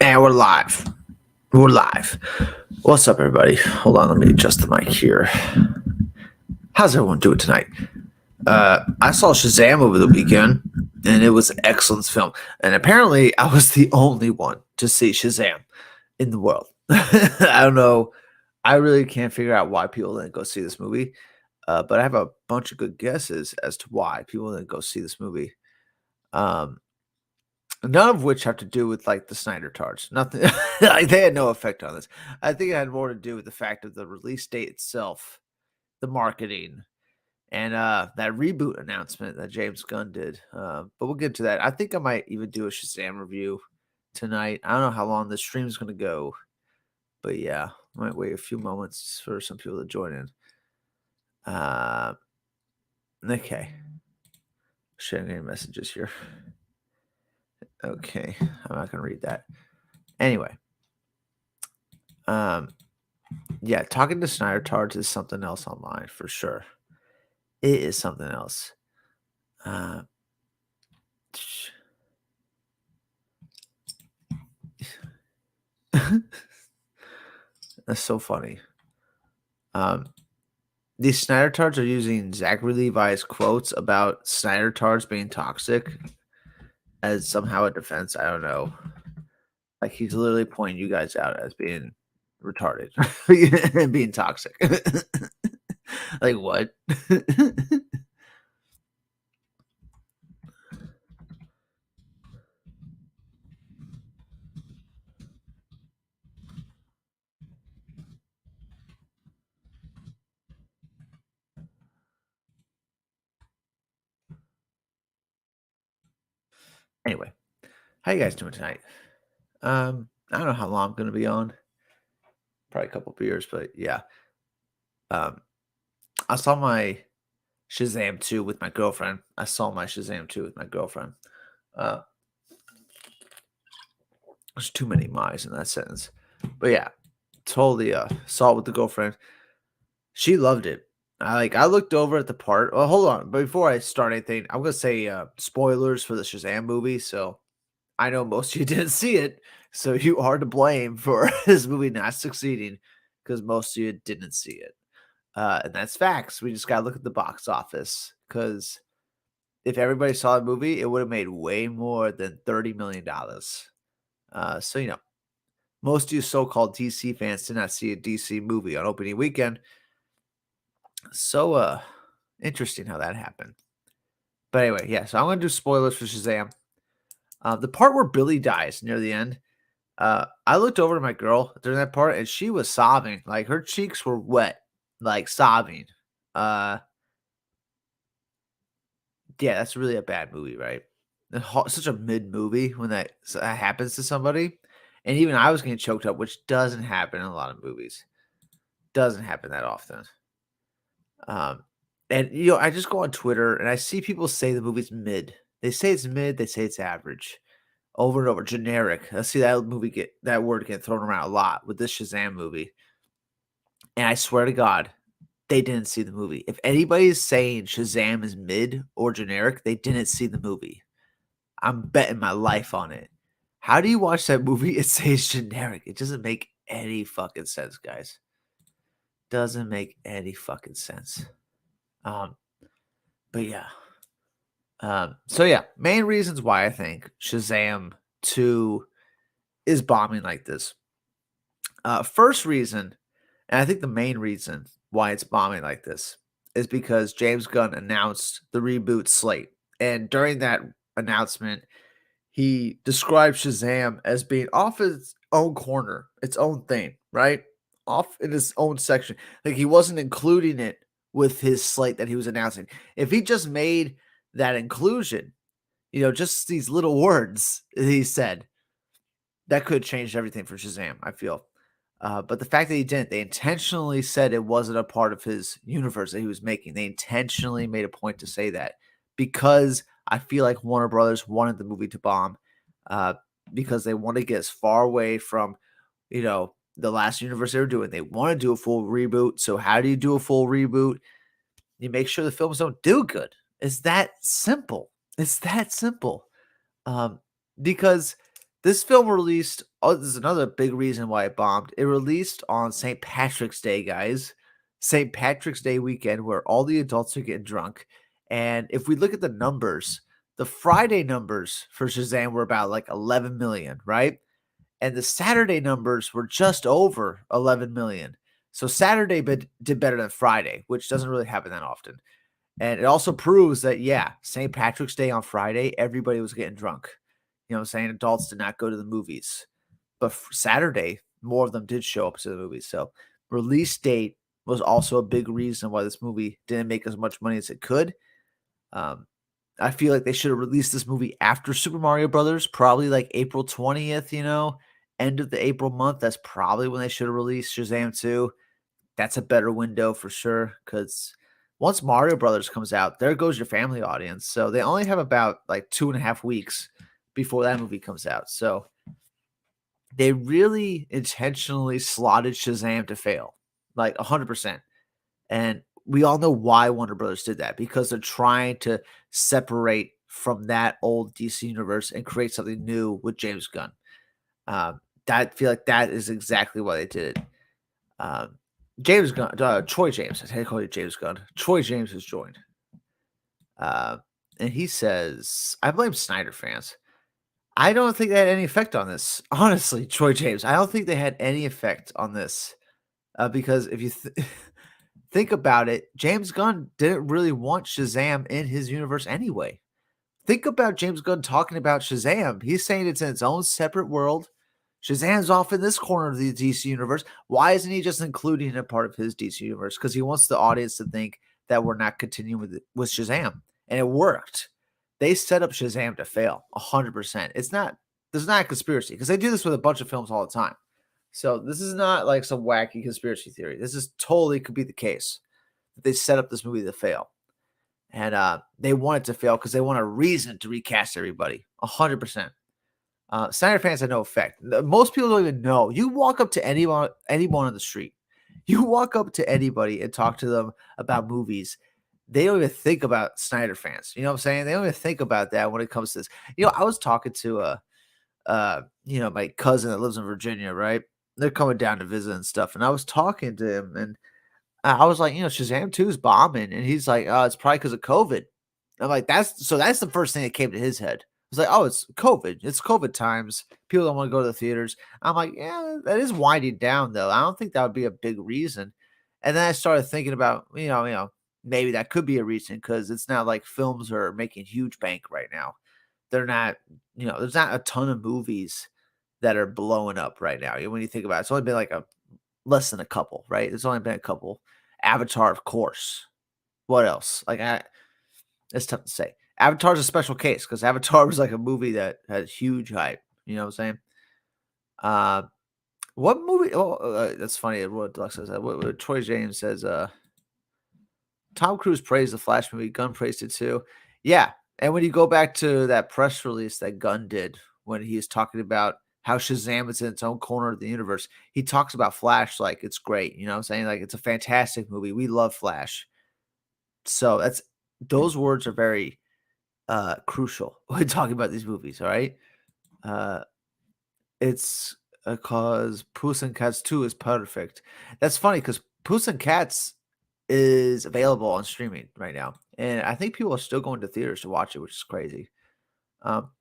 And we're live. We're live. What's up, everybody? Hold on, let me adjust the mic here. How's everyone doing tonight? I saw Shazam over the weekend, and it was an excellent film. And apparently, I was the only one to see Shazam in the world. I don't know. I really can't figure out why people didn't go see this movie. But I have a bunch of good guesses as to why people didn't go see this movie. Um, None of which have to do with, like, the Snyder Tards. Nothing like, they had no effect on this. I think it had more to do with the fact of the release date itself, the marketing, and, that reboot announcement that James Gunn did, but we'll get to that. I think I might even do a Shazam review tonight. I don't know how long this stream is gonna go, but yeah, might wait a few moments for some people to join in. Uh, okay. Sharing any messages here. Okay, I'm not gonna read that. Anyway. Yeah, talking to Snyder Tards is something else online for sure. It is something else. Uh, that's so funny. Um, these Snyder Tards are using Zachary Levi's quotes about Snyder Tards being toxic as somehow a defense. I don't know. Like he's literally pointing you guys out as being retarded and being toxic. Like what? Anyway, how you guys doing tonight? I don't know how long I'm gonna be on. Probably a couple beers, but yeah. Um, I saw my Shazam 2 with my girlfriend. I saw my Shazam 2 with my girlfriend. Uh, there's too many my's in that sentence. But yeah, totally saw it with the girlfriend. She loved it. I looked over at the part. Well, hold on. But before I start anything, I'm gonna say spoilers for the Shazam movie. So I know most of you didn't see it, so you are to blame for this movie not succeeding because most of you didn't see it. And that's facts. We just gotta look at the box office because if everybody saw the movie, it would have made way more than $30 million. So most of you so-called DC fans did not see a DC movie on opening weekend. So interesting how that happened. But anyway, yeah, so I'm gonna do spoilers for Shazam. The part where Billy dies near the end, I looked over to my girl during that part and she was sobbing. Like her cheeks were wet, like sobbing. Uh Yeah, that's really a bad movie, right? Such a mid movie when that happens to somebody, and even I was getting choked up, which doesn't happen in a lot of movies. Doesn't happen that often. Um, and I just go on Twitter and I see people say the movie's mid. They say it's mid. They say it's average. Over and over, generic. I see that word get thrown around a lot with this Shazam movie. And I swear to God, they didn't see the movie. If anybody is saying Shazam is mid or generic, they didn't see the movie. I'm betting my life on it. How do you watch that movie and say it's generic? It doesn't make any fucking sense, guys. Doesn't make any fucking sense. Um, but yeah. So yeah, main reasons why I think Shazam 2 is bombing like this. First reason, and I think the main reason why it's bombing like this is because James Gunn announced the reboot slate. And during that announcement, he described Shazam as being off its own corner, its own thing, right? Off in his own section. Like he wasn't including it with his slate that he was announcing. If he just made that inclusion, just these little words he said, that could have changed everything for Shazam, I feel. But the fact that he didn't, they intentionally said it wasn't a part of his universe that he was making. They intentionally made a point to say that because I feel like Warner Brothers wanted the movie to bomb uh, because they want to get as far away from, the last universe they were doing. They want to do a full reboot. So how do you do a full reboot? You make sure the films don't do good. It's that simple. It's that simple. Um, because This film released this is another big reason why it bombed. It released on St. Patrick's Day, guys. St. Patrick's Day weekend where all the adults are getting drunk. And if we look at the numbers, the Friday numbers for Shazam were about like 11 million, right? And the Saturday numbers were just over 11 million. So Saturday did better than Friday, which doesn't really happen that often. And it also proves that, yeah, St. Patrick's Day on Friday, everybody was getting drunk. You know what I'm saying? Adults did not go to the movies. But Saturday, more of them did show up to the movies. So release date was also a big reason why this movie didn't make as much money as it could. Um, I feel like they should have released this movie after Super Mario Brothers, probably like April 20th, end of the April month. That's probably when they should have released Shazam 2. That's a better window for sure, because once Mario Brothers comes out, there goes your family audience. So they only have about like 2.5 weeks before that movie comes out. So they really intentionally slotted Shazam to fail, like 100%. And we all know why Warner Brothers did that, because they're trying to separate from that old DC universe and create something new with James Gunn. That feel like that is exactly why they did it. Um, James Gunn, Troy James, I call you James Gunn. Troy James has joined. Uh, and he says, I blame Snyder fans. I don't think they had any effect on this. Honestly, Troy James, I don't think they had any effect on this. Because if you think about it, James Gunn didn't really want Shazam in his universe anyway. Think about James Gunn talking about Shazam. He's saying it's in its own separate world. Shazam's off in this corner of the DC universe. Why isn't he just including a part of his DC universe? Because he wants the audience to think that we're not continuing with Shazam. And it worked. They set up Shazam to fail 100%. There's not a conspiracy, because they do this with a bunch of films all the time. So this is not like some wacky conspiracy theory. This is totally could be the case that they set up this movie to fail. And they want it to fail because they want a reason to recast everybody 100%. Snyder fans had no effect. Most people don't even know. You walk up to anyone on the street, you walk up to anybody and talk to them about movies. They don't even think about Snyder fans. You know what I'm saying? They don't even think about that when it comes to this. I was talking to my cousin that lives in Virginia, right? They're coming down to visit and stuff. And I was talking to him, and I was like, Shazam 2 is bombing. And he's like, oh, it's probably because of COVID. I'm like, that's the first thing that came to his head. It's like, oh, it's COVID. It's COVID times. People don't want to go to the theaters. I'm like, yeah, that is winding down, though. I don't think that would be a big reason. And then I started thinking about, maybe that could be a reason, because it's not like films are making huge bank right now. They're not, there's not a ton of movies that are blowing up right now. When you think about it, it's only been like less than a couple, right? There's only been a couple. Avatar, of course. What else? It's tough to say. Avatar's a special case because Avatar was like a movie that had huge hype. You know what I'm saying? Uh, what movie? Oh, that's funny. What Deluxe says. What Troy James says. Tom Cruise praised the Flash movie. Gunn praised it too. Yeah, and when you go back to that press release that Gunn did when he's talking about how Shazam is in its own corner of the universe, he talks about Flash like it's great. You know what I'm saying? Like it's a fantastic movie. We love Flash. So those words are very crucial when talking about these movies. All right, it's because Puss and Cats 2 is perfect. That's funny because Puss and Cats is available on streaming right now, and I think people are still going to theaters to watch it, which is crazy. Um,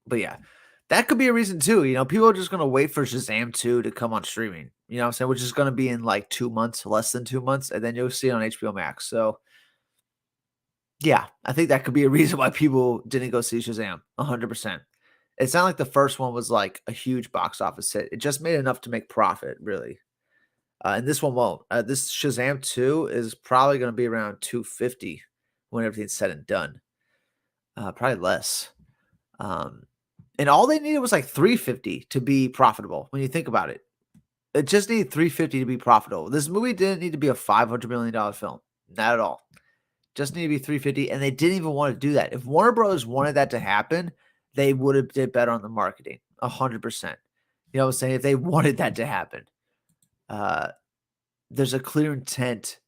but yeah, that could be a reason too. People are just gonna wait for Shazam 2 to come on streaming. You know what I'm saying? Which is gonna be in like 2 months, less than 2 months, and then you'll see it on HBO Max. So yeah, I think that could be a reason why people didn't go see Shazam 100%. It's not like the first one was like a huge box office hit. It just made enough to make profit, really. And this one won't. This Shazam 2 is probably going to be around 250 when everything's said and done. Probably less. And all they needed was like 350 to be profitable when you think about it. It just needed 350 to be profitable. This movie didn't need to be a $500 million film. Not at all. Just need to be 350, and they didn't even want to do that. If Warner Brothers wanted that to happen, they would have did better on the marketing, 100%. You know what I'm saying? If they wanted that to happen. There's a clear intent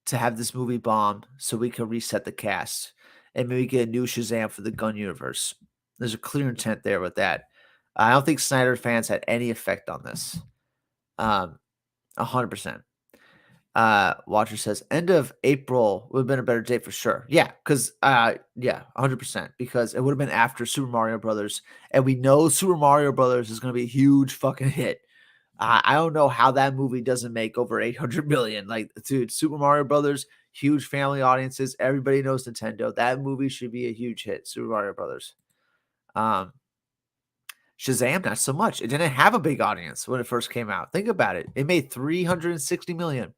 to have this movie bomb so we can reset the cast and maybe get a new Shazam for the Gunn universe. There's a clear intent there with that. I don't think Snyder fans had any effect on this. 100%. Watcher says end of April would have been a better date for sure. Yeah, because yeah, 100%. Because it would have been after Super Mario Brothers, and we know Super Mario Brothers is going to be a huge fucking hit. I don't know how that movie doesn't make over 800 million. Like, dude, Super Mario Brothers, huge family audiences. Everybody knows Nintendo. That movie should be a huge hit. Super Mario Brothers. Um, Shazam, not so much. It didn't have a big audience when it first came out. Think about it. It made 360 million.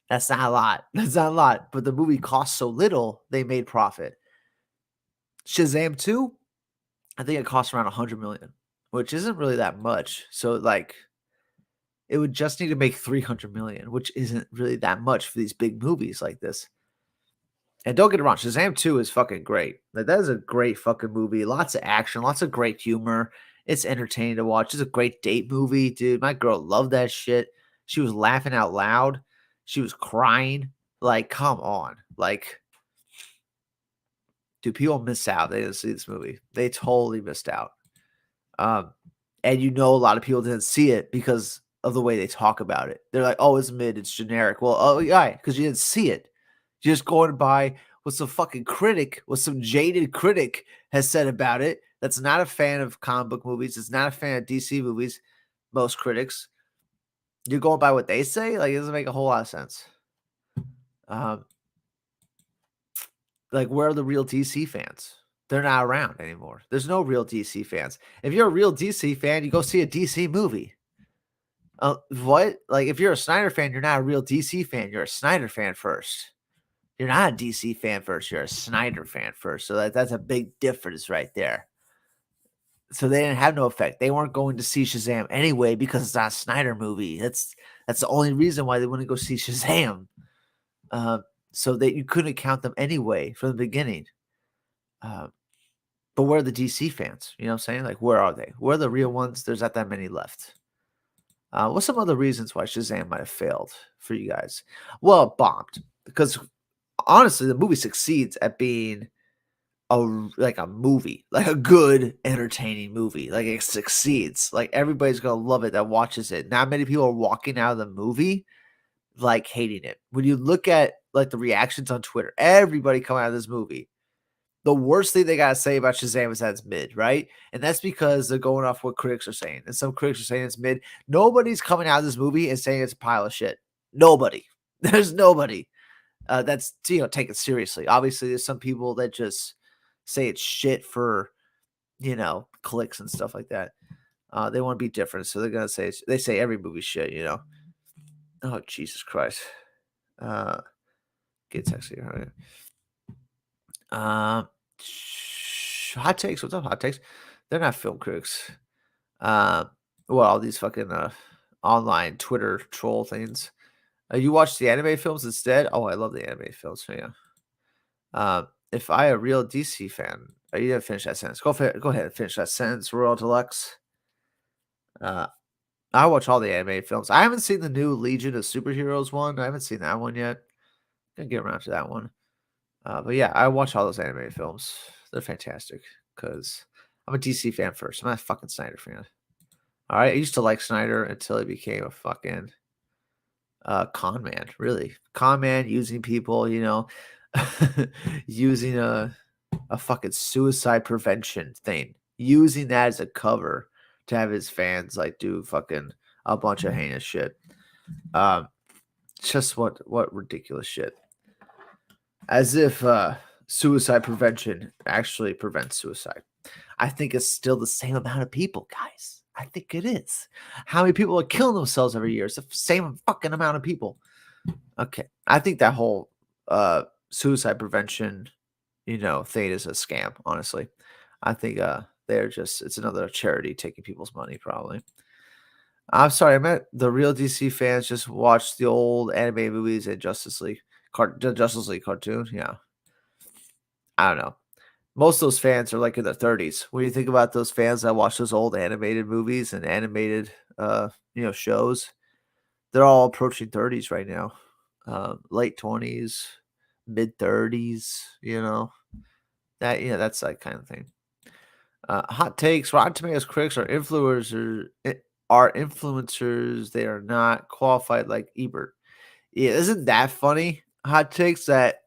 That's not a lot. That's not a lot. But the movie cost so little, they made profit. Shazam 2, I think it cost around 100 million, which isn't really that much. So, like, it would just need to make 300 million, which isn't really that much for these big movies like this. And don't get it wrong, Shazam 2 is fucking great. Like, that is a great fucking movie. Lots of action, lots of great humor. It's entertaining to watch. It's a great date movie, dude. My girl loved that shit. She was laughing out loud. She was crying. Like, come on. Like, dude, people miss out. They didn't see this movie. They totally missed out. And you know, a lot of people didn't see it because of the way they talk about it. They're like, "Oh, it's mid, it's generic." Well, oh yeah, because you didn't see it. You're just going by what some fucking critic, what some jaded critic has said about it. That's not a fan of comic book movies. It's not a fan of DC movies. Most critics, you're going by what they say. Like, it doesn't make a whole lot of sense. Um, like, where are the real DC fans? They're not around anymore. There's no real DC fans. If you're a real DC fan, you go see a DC movie. What? Like, if you're a Snyder fan, you're not a real DC fan. You're a Snyder fan first. You're not a DC fan first. You're a Snyder fan first. So that's a big difference right there. So they didn't have no effect. They weren't going to see Shazam anyway because it's not a Snyder movie. That's the only reason why they wouldn't go see Shazam. So that you couldn't count them anyway from the beginning. But where are the DC fans? You know what I'm saying? Like, where are they? Where are the real ones? There's not that many left. What's some other reasons why Shazam might have failed for you guys? Well, it bombed because honestly, the movie succeeds at being like a movie, like a good, entertaining movie. Like, it succeeds. Like, everybody's gonna love it that watches it. Not many people are walking out of the movie like hating it. When you look at like the reactions on Twitter, everybody coming out of this movie, the worst thing they gotta say about Shazam is that it's mid, right? And that's because they're going off what critics are saying. And some critics are saying it's mid. Nobody's coming out of this movie and saying it's a pile of shit. Nobody. There's nobody that's take it seriously. Obviously, there's some people that just say it's shit for clicks and stuff like that. They want to be different, so they're gonna say they say every movie's shit. Oh, Jesus Christ. Get text here. Hot takes. What's up, hot takes? They're not film critics. Well, all these fucking online Twitter troll things. You watch the anime films instead? Oh, I love the anime films. So yeah. If I a real DC fan, are you gonna finish that sentence? Go ahead and finish that sentence, Royal Deluxe. I watch all the anime films. I haven't seen the new Legion of Superheroes one. I haven't seen that one yet. Gonna get around to that one. But yeah, I watch all those anime films. They're fantastic because I'm a DC fan first. I'm not a fucking Snyder fan. All right, I used to like Snyder until he became a fucking con man. Really, con man using people. Using a fucking suicide prevention thing, using that as a cover to have his fans like do fucking a bunch of heinous shit. Just what ridiculous shit. As if suicide prevention actually prevents suicide. I think it's still the same amount of people, guys. I think it is. How many people are killing themselves every year? It's the same fucking amount of people. Okay. I think that whole suicide prevention, thing is a scam, honestly. I think it's another charity taking people's money, probably. I'm sorry, I meant the real DC fans just watch the old anime movies and Justice League cartoon. Yeah. I don't know. Most of those fans are like in their 30s. When you think about those fans that watch those old animated movies and animated shows, they're all approaching 30s right now. Late 20s, mid 30s, that's that kind of thing. Hot takes: Rotten Tomatoes critics are influencers. They are not qualified like Ebert. Yeah, isn't that funny? Hot takes that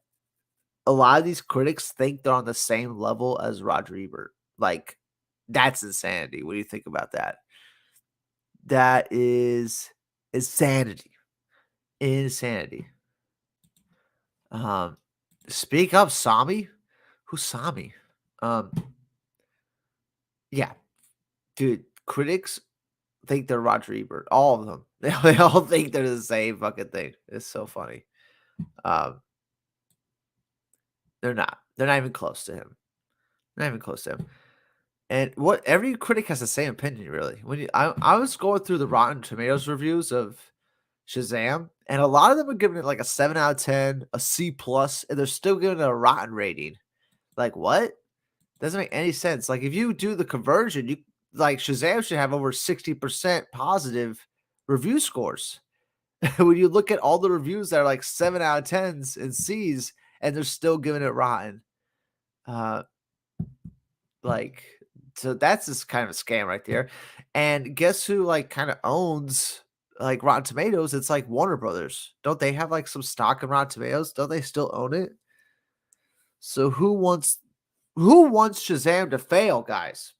a lot of these critics think they're on the same level as Roger Ebert. Like, that's insanity. What do you think about that? That is insanity. Insanity. Um, speak up, Sami. Who's Sami? Um, yeah, dude. Critics think they're Roger Ebert. All of them. They all think they're the same fucking thing. It's so funny. Um, they're not. They're not even close to him. Not even close to him. And what every critic has the same opinion, really. I was going through the Rotten Tomatoes reviews of Shazam, and a lot of them are giving it like a 7 out of 10, a C plus, and they're still giving it a rotten rating. Like what? Doesn't make any sense. Like if you do the conversion, you like Shazam should have over 60% positive review scores. When you look at all the reviews that are like 7 out of 10s and C's, and they're still giving it rotten. Uh, like so that's just kind of a scam right there. And guess who like kind of owns like Rotten Tomatoes? It's like Warner Brothers. Don't they have like some stock in Rotten Tomatoes? Don't they still own it? So who wants Shazam to fail, guys?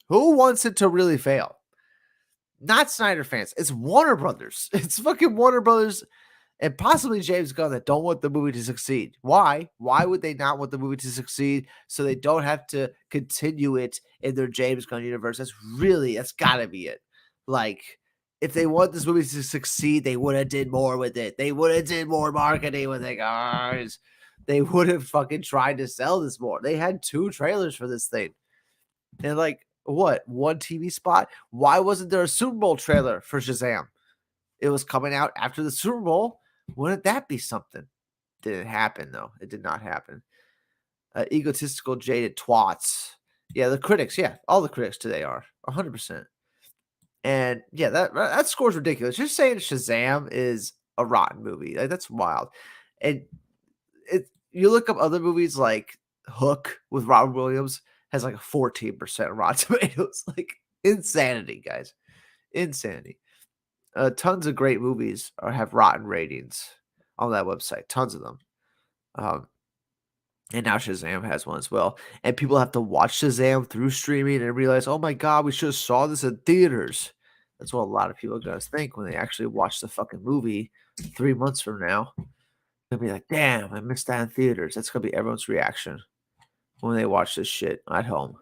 Who wants it to really fail? Not Snyder fans. It's Warner Brothers. It's fucking Warner Brothers and possibly James Gunn that don't want the movie to succeed. Why? Why would they not want the movie to succeed so they don't have to continue it in their James Gunn universe? That's gotta be it. Like, if they want this movie to succeed, they would have did more with it. They would have did more marketing with it, guys. They would have fucking tried to sell this more. They had 2 trailers for this thing. And like, what? 1 TV spot? Why wasn't there a Super Bowl trailer for Shazam? It was coming out after the Super Bowl. Wouldn't that be something? Didn't happen though. It did not happen. Egotistical, jaded twats. Yeah, the critics. Yeah, all the critics today are 100%. And yeah, that score's ridiculous. Just saying Shazam is a rotten movie. Like, that's wild. And you look up other movies like Hook with Robin Williams has like a 14% Rotten Tomatoes. Like insanity, guys. Insanity. Tons of great movies have rotten ratings on that website. Tons of them. Um, and now Shazam has one as well. And people have to watch Shazam through streaming and realize, oh my God, we should have saw this in theaters. That's what a lot of people are going to think when they actually watch the fucking movie 3 months from now. They'll be like, damn, I missed that in theaters. That's going to be everyone's reaction when they watch this shit at home.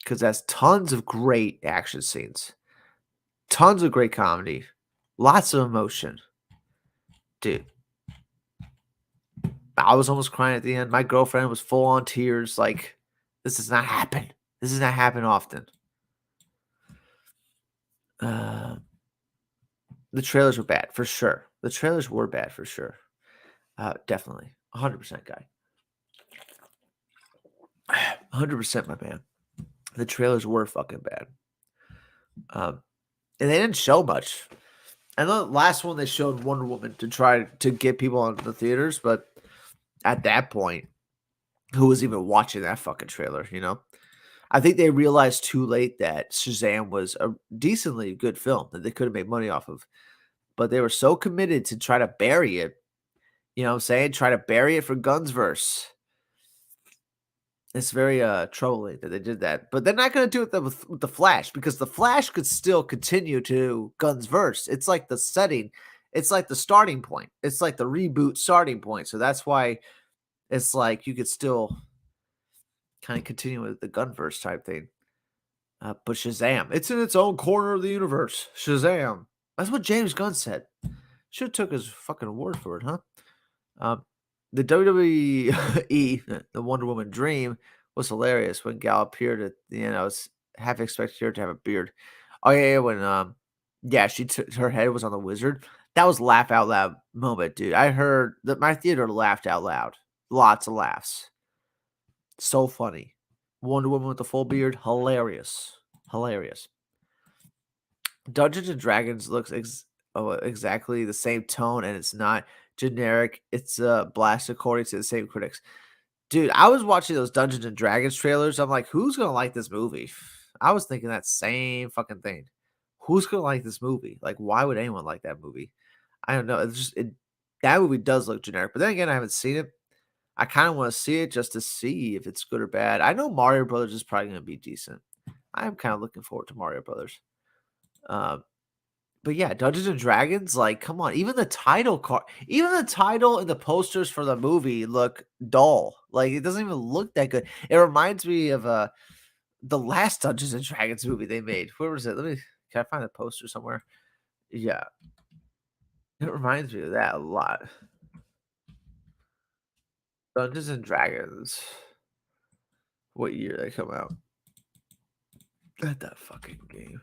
Because that's tons of great action scenes, tons of great comedy, lots of emotion. Dude, I was almost crying at the end. My girlfriend was full on tears. Like, this does not happen. This does not happen often. Uh, the trailers were bad for sure. The trailers were bad for sure. Definitely. 100% guy. 100% my man. The trailers were fucking bad. And they didn't show much. And the last one they showed Wonder Woman to try to get people into the theaters, but at that point, who was even watching that fucking trailer, you know? I think they realized too late that Shazam was a decently good film that they could have made money off of. But they were so committed to try to bury it, you know what I'm saying? Try to bury it for Gunsverse. It's very troubling that they did that. But they're not going to do it with the Flash because the Flash could still continue to Gunsverse. It's like the setting, it's like the starting point. It's like the reboot starting point. So that's why it's like you could still kind of continue with the Gunverse type thing. But Shazam, it's in its own corner of the universe. Shazam. That's what James Gunn said. Should have took his fucking award for it, huh? The WWE, the Wonder Woman dream was hilarious when Gal appeared at the end. I was half expecting her to have a beard. Oh yeah, when she her head was on the wizard. That was laugh out loud moment, dude. I heard that my theater laughed out loud. Lots of laughs. So funny. Wonder Woman with the full beard, hilarious. Hilarious. Dungeons and Dragons looks exactly the same tone, and it's not generic. It's blast according to the same critics. Dude, I was watching those Dungeons& and Dragons trailers, I'm like, "Who's gonna like this movie?" I was thinking that same fucking thing. Who's gonna like this movie? Like, why would anyone like that movie? I don't know, it's just that movie does look generic, but then again, I haven't seen it. I kinda wanna see it just to see if it's good or bad. I know Mario Brothers is probably gonna be decent. I am kinda looking forward to Mario Brothers. Um, but yeah, Dungeons& and Dragons, like, come on, even the title and the posters for the movie look dull. Like, it doesn't even look that good. It reminds me of, the last Dungeons& and Dragons movie they made. Where was it? Can I find the poster somewhere? Yeah, it reminds me of that a lot. Dungeons& and Dragons. What year they come out? At that fucking game.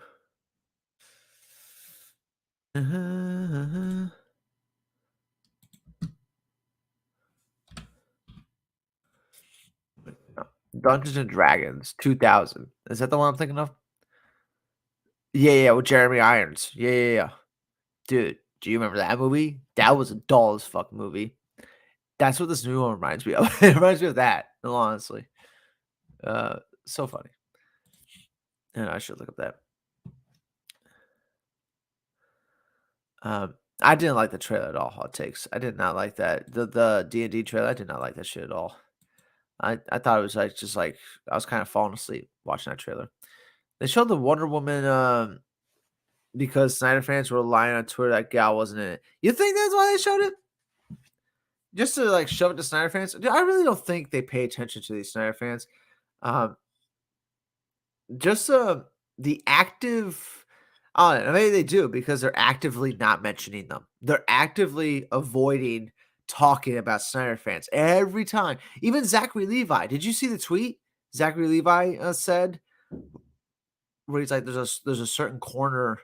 Dungeons& and Dragons 2000. Is that the one I'm thinking of? Yeah, yeah, with Jeremy Irons. Yeah, yeah, yeah. Dude, do you remember that movie? That was a dull as fuck movie. That's what this new one reminds me of. It reminds me of that, honestly. Uh, so funny. And I should look up that. I didn't like the trailer at all, hot takes. I did not like that. The D&D trailer, I did not like that shit at all. I thought it was like just like I was kind of falling asleep watching that trailer. They showed the Wonder Woman because Snyder fans were lying on Twitter that gal wasn't in it. You think that's why they showed it? Just to like shove it to Snyder fans? I really don't think they pay attention to these Snyder fans. Um, just the active maybe they do because they're actively not mentioning them. They're actively avoiding talking about Snyder fans every time. Even Zachary Levi. Did you see the tweet Zachary Levi said where he's like, there's a certain corner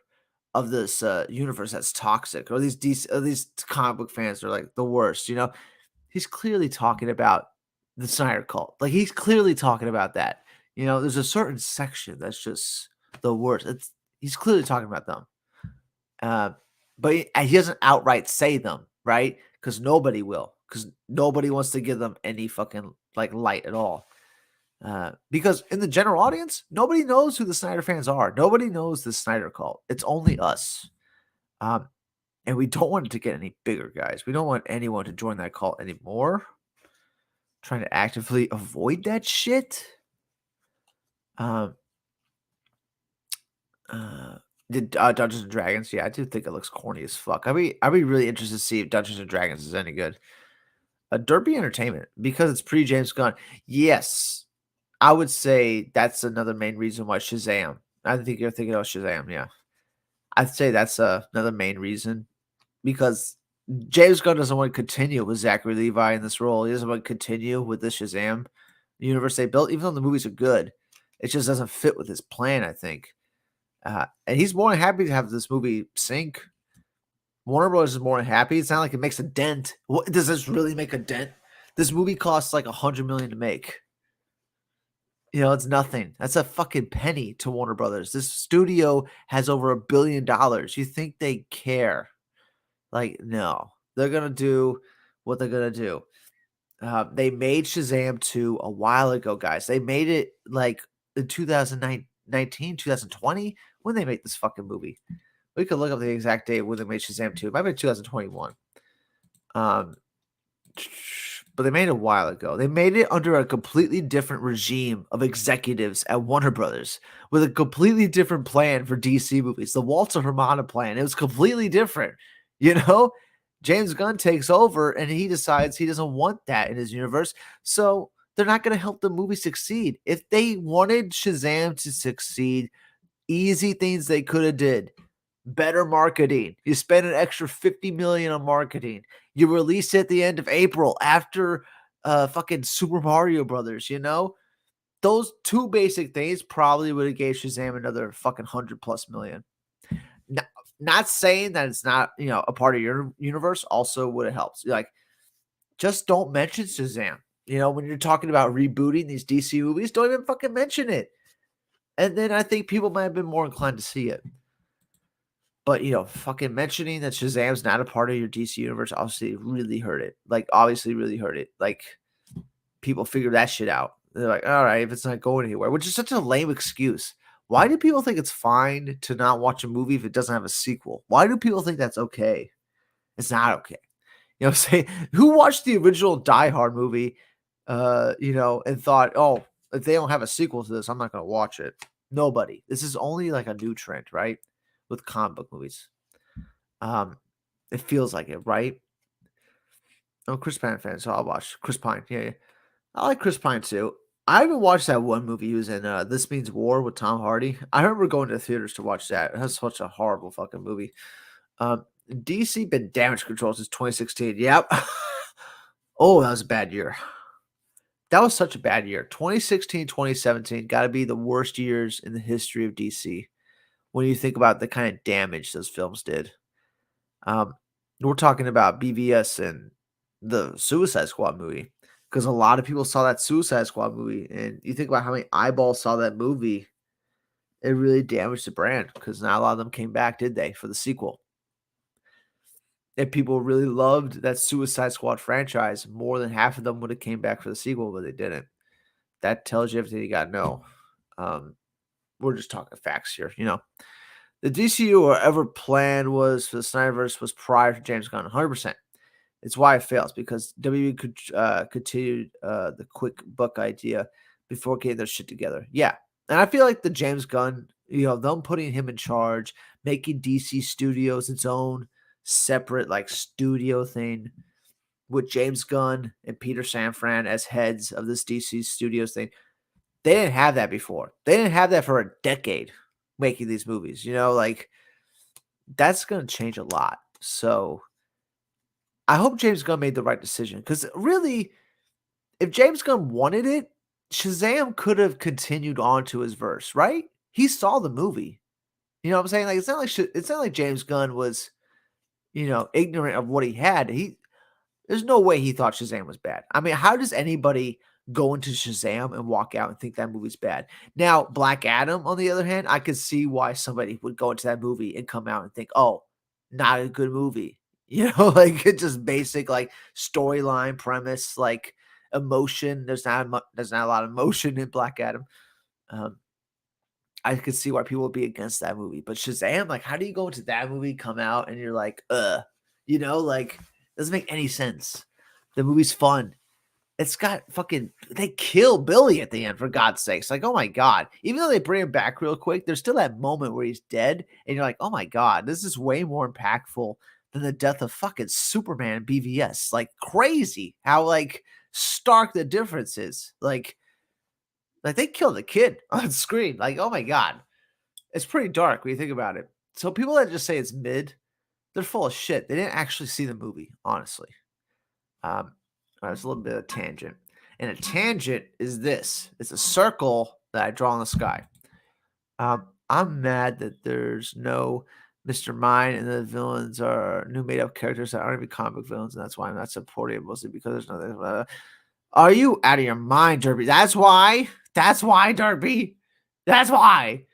of this universe that's toxic, or these comic book fans are like the worst. You know, he's clearly talking about the Snyder cult. Like he's clearly talking about that. You know, there's a certain section that's just the worst. He's clearly talking about them. Uh, but he doesn't outright say them, right? Because nobody will. Because nobody wants to give them any fucking like light at all. Because in the general audience, nobody knows who the Snyder fans are. Nobody knows the Snyder cult. It's only us. Um, and we don't want it to get any bigger, guys. We don't want anyone to join that cult anymore. Trying to actively avoid that shit. Um, did Dungeons and Dragons? Yeah, I do think it looks corny as fuck. I'd be really interested to see if Dungeons and Dragons is any good. Derby Entertainment because it's pre James Gunn. Yes, I would say that's another main reason why Shazam. I think you're thinking of Shazam. Yeah, I'd say that's another main reason because James Gunn doesn't want to continue with Zachary Levi in this role. He doesn't want to continue with the Shazam universe they built, even though the movies are good. It just doesn't fit with his plan, I think. And he's more than happy to have this movie sink. Warner Bros. Is more than happy. It's not like it makes a dent. What does this really make a dent? This movie costs like $100 million to make. You know, it's nothing. That's a fucking penny to Warner Brothers. This studio has over $1 billion. You think they care? Like, no. They're gonna do what they're gonna do. They made Shazam 2 a while ago, guys. They made it like in 2019, 2020 when they made this fucking movie. We could look up the exact date when they made Shazam 2. It might be 2021. Um, but they made it a while ago. They made it under a completely different regime of executives at Warner Brothers with a completely different plan for DC movies. The Walter Hamada plan. It was completely different. You know, James Gunn takes over and he decides he doesn't want that in his universe. So they're not going to help the movie succeed. If they wanted Shazam to succeed, easy things they could have did. Better marketing. You spend an extra $50 million on marketing. You release it at the end of April after fucking Super Mario Brothers, you know? Those two basic things probably would have gave Shazam another fucking 100+ million. Not saying that it's not, you know, a part of your universe also would have helped. Like, just don't mention Shazam. You know, when you're talking about rebooting these DC movies, don't even fucking mention it. And then I think people might have been more inclined to see it. But, you know, fucking mentioning that Shazam's not a part of your DC universe obviously really hurt it. Like, obviously really hurt it. Like, people figure that shit out. They're like, all right, if it's not going anywhere, which is such a lame excuse. Why do people think it's fine to not watch a movie if it doesn't have a sequel? Why do people think that's okay? It's not okay. You know, say who watched the original Die Hard movie, and thought, oh, if they don't have a sequel to this, I'm not going to watch it. Nobody. This is only like a new trend, right? With comic book movies. It feels like it, right? I'm a Chris Pine fan, so I'll watch Chris Pine. Yeah, yeah. I like Chris Pine too. I haven't watched that one movie he was in, This Means War with Tom Hardy. I remember going to the theaters to watch that. That's such a horrible fucking movie. Um, DC been damage control since 2016. Yep. Oh, that was a bad year. That was such a bad year. 2016, 2017 got to be the worst years in the history of DC when you think about the kind of damage those films did. Um, we're talking about BVS and the Suicide Squad movie because a lot of people saw that Suicide Squad movie, and you think about how many eyeballs saw that movie, it really damaged the brand because not a lot of them came back, did they, for the sequel? If people really loved that Suicide Squad franchise, more than half of them would have came back for the sequel, but they didn't. That tells you everything you got to know. Um, we're just talking facts here, The DCU or ever plan was for the Snyderverse was prior to James Gunn, 100%. It's why it fails because WWE could continued the quick buck idea before getting their shit together. Yeah, and I feel like the James Gunn, them putting him in charge, making DC Studios its own separate like studio thing with James Gunn and Peter Safran as heads of this DC Studios thing. They didn't have that before. They didn't have that for a decade making these movies. Like that's going to change a lot. So I hope James Gunn made the right decision because really, if James Gunn wanted it, Shazam could have continued on to his verse, right? He saw the movie. You know what I'm saying? Like it's not like James Gunn was, ignorant of what he had. There's no way he thought Shazam was bad. I mean, how does anybody go into Shazam and walk out and think that movie's bad? Now, Black Adam, on the other hand, I could see why somebody would go into that movie and come out and think, oh, not a good movie. Like it's just basic like storyline premise, like emotion. There's not a lot of emotion in Black Adam. I could see why people would be against that movie. But Shazam, like, how do you go into that movie, come out, and you're like, like doesn't make any sense. The movie's fun. It's got they kill Billy at the end, for God's sakes. Like, oh my God. Even though they bring him back real quick, there's still that moment where he's dead, and you're like, oh my God, this is way more impactful than the death of fucking Superman BVS. Like, crazy how, like, stark the difference is. Like they killed a kid on screen. Like, oh my God. It's pretty dark when you think about it. So people that just say it's mid, they're full of shit. They didn't actually see the movie, honestly. It's a little bit of a tangent. And a tangent is this. It's a circle that I draw in the sky. I'm mad that there's no Mr. Mime and the villains are new made-up characters that aren't even comic villains, and that's why I'm not supporting it, mostly because there's nothing. Are you out of your mind, Derby? That's why. That's why, Derby. That's why.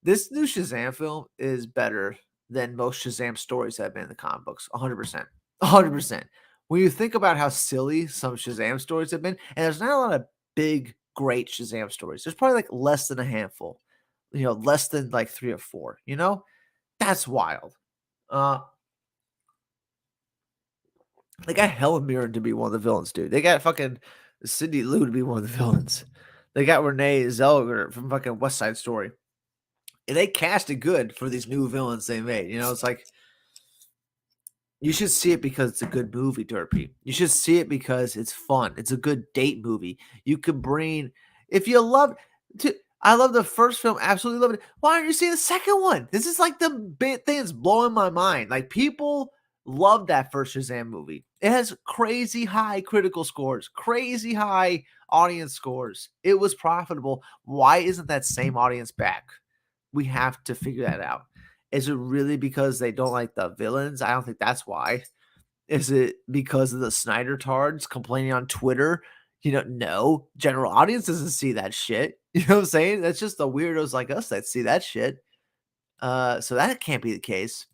This new Shazam film is better than most Shazam stories that have been in the comic books. 100%. 100%. When you think about how silly some Shazam stories have been, and there's not a lot of big, great Shazam stories. There's probably like less than a handful. Less than like 3 or 4. That's wild. They got Helen Mirren to be one of the villains, dude. They got fucking Cindy Lou to be one of the villains. They got Renee Zellweger from fucking West Side Story. And they cast it good for these new villains they made. It's like you should see it because it's a good movie, Derpy. You should see it because it's fun. It's a good date movie. You could bring if you love I love the first film, absolutely love it. Why aren't you seeing the second one? This is like the big thing that's blowing my mind. Like people love that first Shazam movie. It has crazy high critical scores, crazy high audience scores. It was profitable. Why isn't that same audience back? We have to figure that out. Is it really because they don't like the villains? I don't think that's why. Is it because of the Snyder tards complaining on Twitter? No. General audience doesn't see that shit. You know what I'm saying? That's just the weirdos like us that see that shit. So that can't be the case.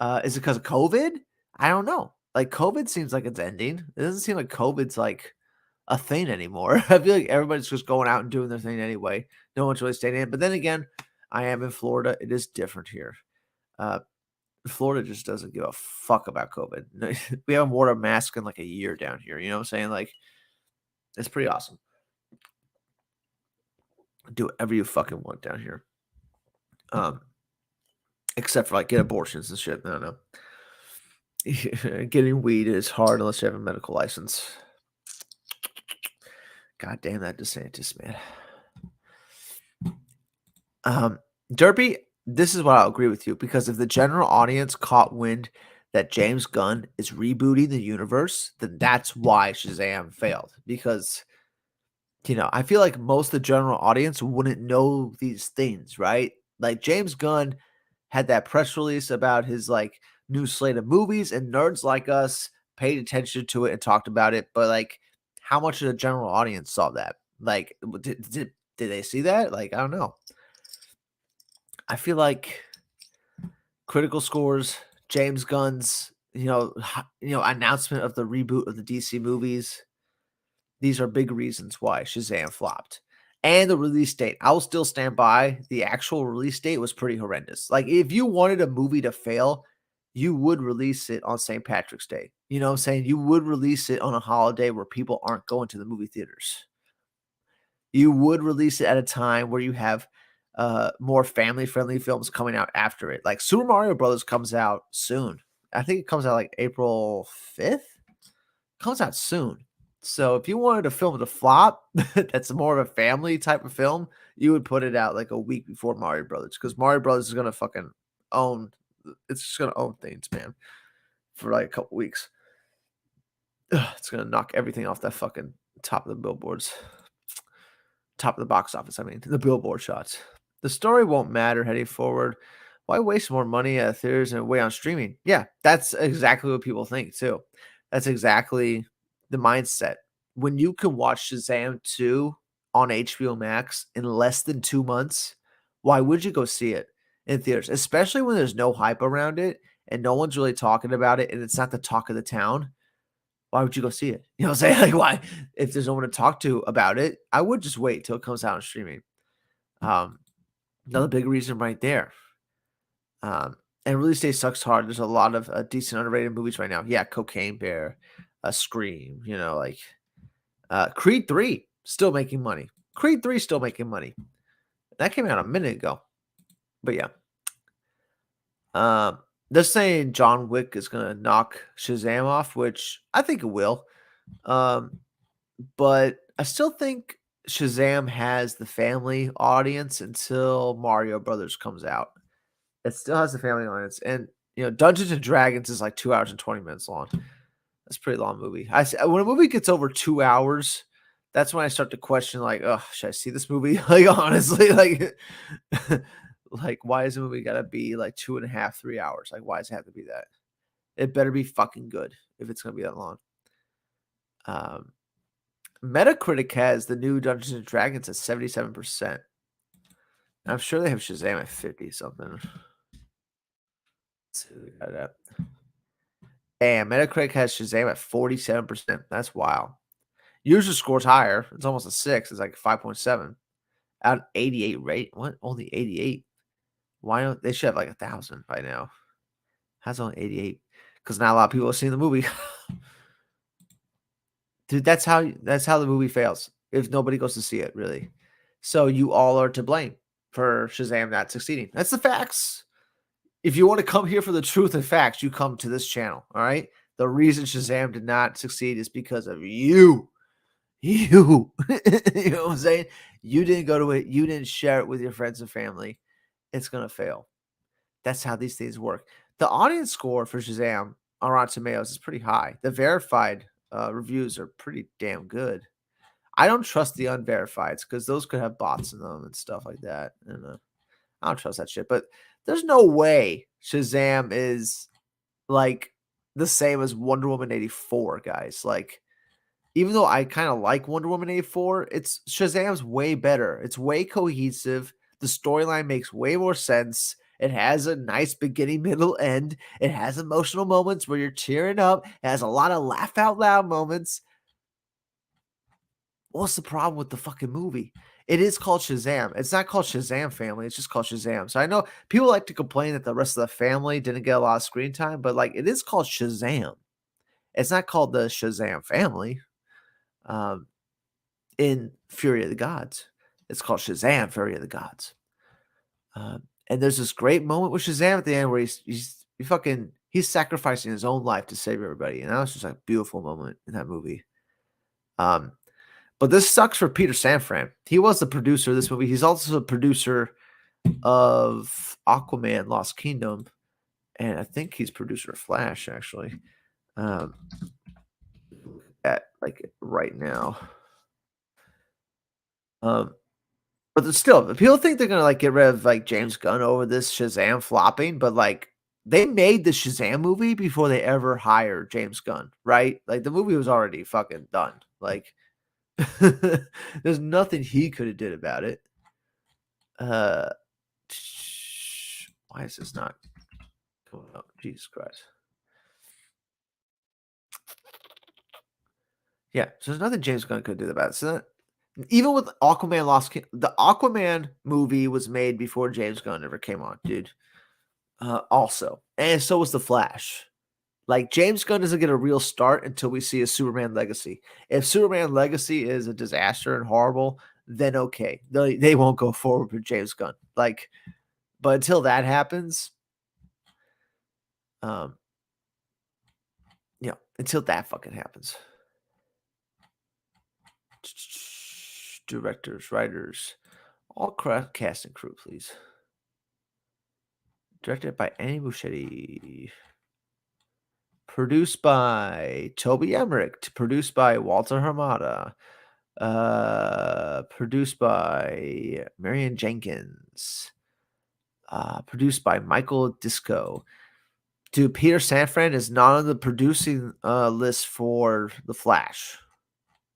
Is it because of COVID? I don't know. Like COVID seems like it's ending. It doesn't seem like COVID's like a thing anymore. I feel like everybody's just going out and doing their thing anyway. No one's really staying in. But then again, I am in Florida. It is different here. Uh, Florida just doesn't give a fuck about COVID. We haven't worn a mask in like a year down here. You know what I'm saying? Like, it's pretty awesome. Do whatever you fucking want down here. Um, except for like get abortions and shit. I don't know. Getting weed is hard unless you have a medical license. God damn that DeSantis, man. Derpy, this is what I'll agree with you, because if the general audience caught wind that James Gunn is rebooting the universe, then that's why Shazam failed. Because, I feel like most of the general audience wouldn't know these things, right? Like James Gunn had that press release about his like new slate of movies, and nerds like us paid attention to it and talked about it. But like, how much of the general audience saw that? Like, did they see that? Like, I don't know. I feel like critical scores, James Gunn's, announcement of the reboot of the DC movies. These are big reasons why Shazam flopped. And the release date. I will still stand by the actual release date was pretty horrendous. Like, if you wanted a movie to fail, you would release it on St. Patrick's Day. You know what I'm saying? You would release it on a holiday where people aren't going to the movie theaters. You would release it at a time where you have more family-friendly films coming out after it. Like Super Mario Brothers comes out soon. I think it comes out like April 5th. Comes out soon. So if you wanted a film to flop, that's more of a family type of film, you would put it out like a week before Mario Brothers, because Mario Brothers is gonna fucking own. It's just gonna own things, man, for like a couple weeks. It's gonna knock everything off that fucking top of the billboards. Top of the box office, I mean, the billboard shots. The story won't matter heading forward. Why waste more money at theaters and wait on streaming? Yeah, that's exactly what people think too. That's exactly the mindset. When you can watch Shazam 2 on HBO Max in less than 2 months, why would you go see it in theaters? Especially when there's no hype around it and no one's really talking about it and it's not the talk of the town. Why would you go see it? You know what I'm saying? Like, why? If there's no one to talk to about it, I would just wait till it comes out on streaming. Um, Another big reason right there. And release day sucks hard. There's a lot of decent underrated movies right now. Yeah, Cocaine Bear, Scream. Creed 3 still making money. Creed 3 still making money. That came out a minute ago. But yeah. They're saying John Wick is gonna knock Shazam off, which I think it will. But I still think Shazam has the family audience until Mario Brothers comes out. It still has the family audience, and Dungeons and Dragons is like 2 hours and 20 minutes long. That's a pretty long movie. When a movie gets over 2 hours, that's when I start to question, like, oh, should I see this movie? Like, honestly, like, like, why is a movie gotta be like 2.5, 3 hours? Like, why does it have to be that? It better be fucking good if it's gonna be that long. Metacritic has the new Dungeons and Dragons at 77%. I'm sure they have Shazam at 50 something. Let's see what we got at. Damn, Metacritic has Shazam at 47%. That's wild. User score's higher. It's almost a 6. It's like 5.7. Out of 88 rate. What? Only 88? Why don't they should have like 1,000 by now? How's only 88? Because not a lot of people have seen the movie. Dude, that's how the movie fails. If nobody goes to see it, really. So you all are to blame for Shazam not succeeding. That's the facts. If you want to come here for the truth and facts, you come to this channel. All right. The reason Shazam did not succeed is because of you. You. You know what I'm saying? You didn't go to it. You didn't share it with your friends and family. It's going to fail. That's how these things work. The audience score for Shazam on Rotten Tomatoes is pretty high. The verified reviews are pretty damn good. I don't trust the unverifieds because those could have bots in them and stuff like that. And I don't trust that shit. But there's no way Shazam is like the same as Wonder Woman 84, guys. Like, even though I kind of like Wonder Woman 84, it's Shazam's way better. It's way cohesive. The storyline makes way more sense. It has a nice beginning, middle, end. It has emotional moments where you're tearing up. It has a lot of laugh out loud moments. what's the problem with the fucking movie? It is called Shazam. It's not called Shazam Family. It's just called Shazam. So I know people like to complain that the rest of the family didn't get a lot of screen time, but like it is called Shazam. It's not called the Shazam Family. Um, in Fury of the Gods, it's called Shazam: Fury of the Gods. And there's this great moment with Shazam at the end where he's sacrificing his own life to save everybody, and that was just a beautiful moment in that movie. Um, but this sucks for Peter Safran. He was the producer of this movie. He's also the producer of Aquaman: Lost Kingdom, and I think he's producer of Flash actually. Um, at like right now. Um, but still, people think they're gonna like get rid of like James Gunn over this Shazam flopping, but like they made the Shazam movie before they ever hired James Gunn, right? Like the movie was already fucking done. Like there's nothing he could have did about it. Uh, why is this not going up? Jesus Christ. Yeah, so there's nothing James Gunn could do about it. So that, even with Aquaman Lost King, the Aquaman movie was made before James Gunn ever came on, dude. Also, and so was the Flash. Like James Gunn doesn't get a real start until we see a Superman Legacy. If Superman Legacy is a disaster and horrible, then okay, they won't go forward with James Gunn. Like, but until that happens, um, until that fucking happens. Directors, writers, all cast and crew, please. Directed by Annie Muschietti. Produced by Toby Emmerich. Produced by Walter Hamada. Produced by Marion Jenkins. Produced by Michael Disco. Dude, Peter Safran is not on the producing list for The Flash.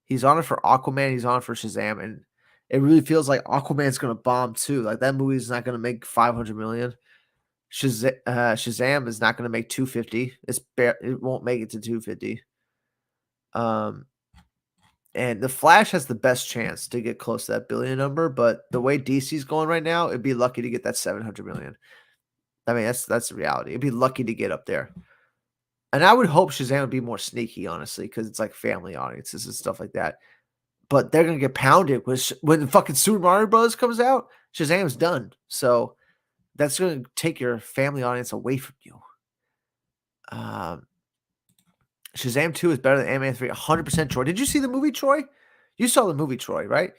He's on it for Aquaman. He's on it for Shazam, and it really feels like Aquaman's gonna bomb too. Like that movie's not gonna make 500 million. Shazam is not gonna make 250. It won't make it to 250. And the Flash has the best chance to get close to that billion number, but the way DC's going right now, it'd be lucky to get that 700 million. I mean, that's the reality. It'd be lucky to get up there. And I would hope Shazam would be more sneaky, honestly, because it's like family audiences and stuff like that. But they're gonna get pounded when the fucking Super Mario Bros. Comes out. Shazam's done, so that's gonna take your family audience away from you. Shazam 2 is better than Ant-Man 3. 100% Troy. Did you see the movie Troy? You saw the movie Troy, right?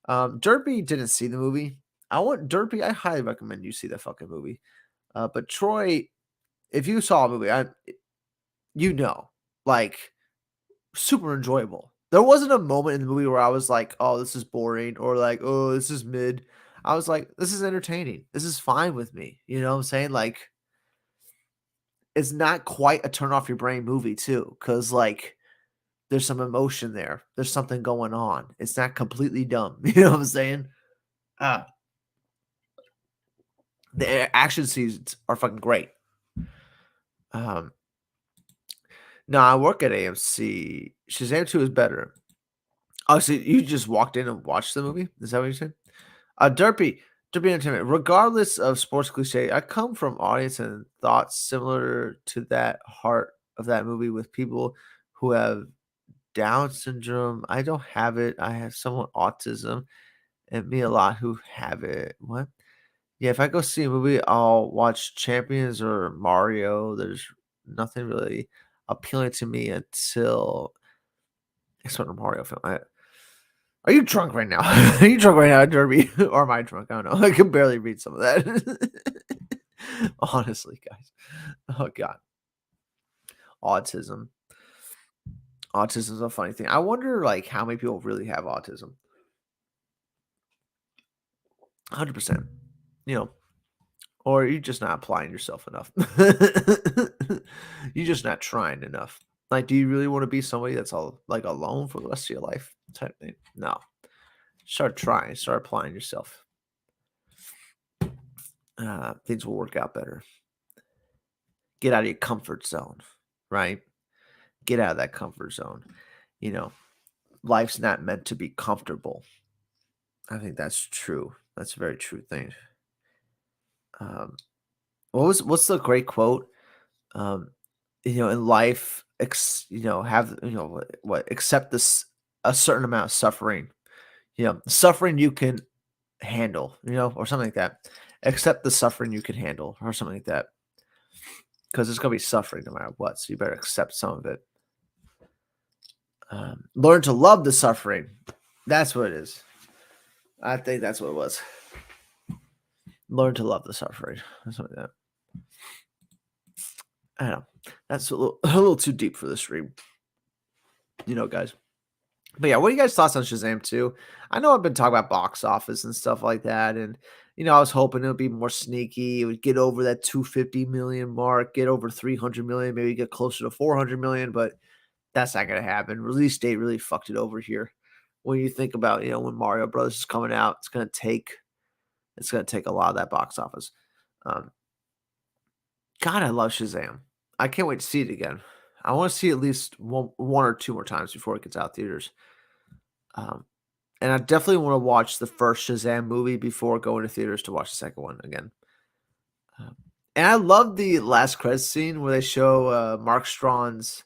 Derpy didn't see the movie. I highly recommend you see that fucking movie. But Troy, if you saw a movie, you know, like super enjoyable. There wasn't a moment in the movie where I was like, "Oh, this is boring," or like, "Oh, this is mid." I was like, "This is entertaining. This is fine with me." You know what I'm saying? Like, it's not quite a turn off your brain movie too, because like there's some emotion there. There's something going on. It's not completely dumb. You know what I'm saying? Uh, the action scenes are fucking great. No, I work at AMC. Shazam 2 is better. Oh, so you just walked in and watched the movie? Is that what you said? Derpy Entertainment. Regardless of sports cliche, I come from audience and thoughts similar to that heart of that movie with people who have Down syndrome. I don't have it. I have somewhat autism and me a lot who have it. What? Yeah, if I go see a movie, I'll watch Champions or Mario. There's nothing really appealing to me until I saw a Mario film. Are you drunk right now? Are you drunk right now, Derby? Or am I drunk? I don't know. I can barely read some of that. Honestly, guys. Oh God. Autism. Autism is a funny thing. I wonder like how many people really have autism. 100%. You know, or you're just not applying yourself enough. You're just not trying enough. Like, do you really want to be somebody that's all like alone for the rest of your life? Type thing. No. Start trying. Start applying yourself. Things will work out better. Get out of your comfort zone, right? Get out of that comfort zone. You know, life's not meant to be comfortable. I think that's true. That's a very true thing. Um, what's the great quote? Um, in life, have what accept this a certain amount of suffering. Suffering you can handle, or something like that. Accept the suffering you can handle, or something like that. Because there's gonna be suffering no matter what, so you better accept some of it. Learn to love the suffering. That's what it is. I think that's what it was. Learn to love the suffering. Something like that. I don't know. That's a little too deep for the stream, guys. But yeah, what are you guys' thoughts on Shazam 2? I know I've been talking about box office and stuff like that, and I was hoping it would be more sneaky. It would get over that 250 million mark, get over 300 million, maybe get closer to 400 million, but that's not gonna happen. Release date really fucked it over here. When you think about, when Mario Brothers is coming out, it's gonna take a lot of that box office. Um, God, I love Shazam. I can't wait to see it again. I want to see it at least one or two more times before it gets out theaters. Um, and I definitely want to watch the first Shazam movie before going to theaters to watch the second one again. And I love the last credits scene where they show Mark Strong's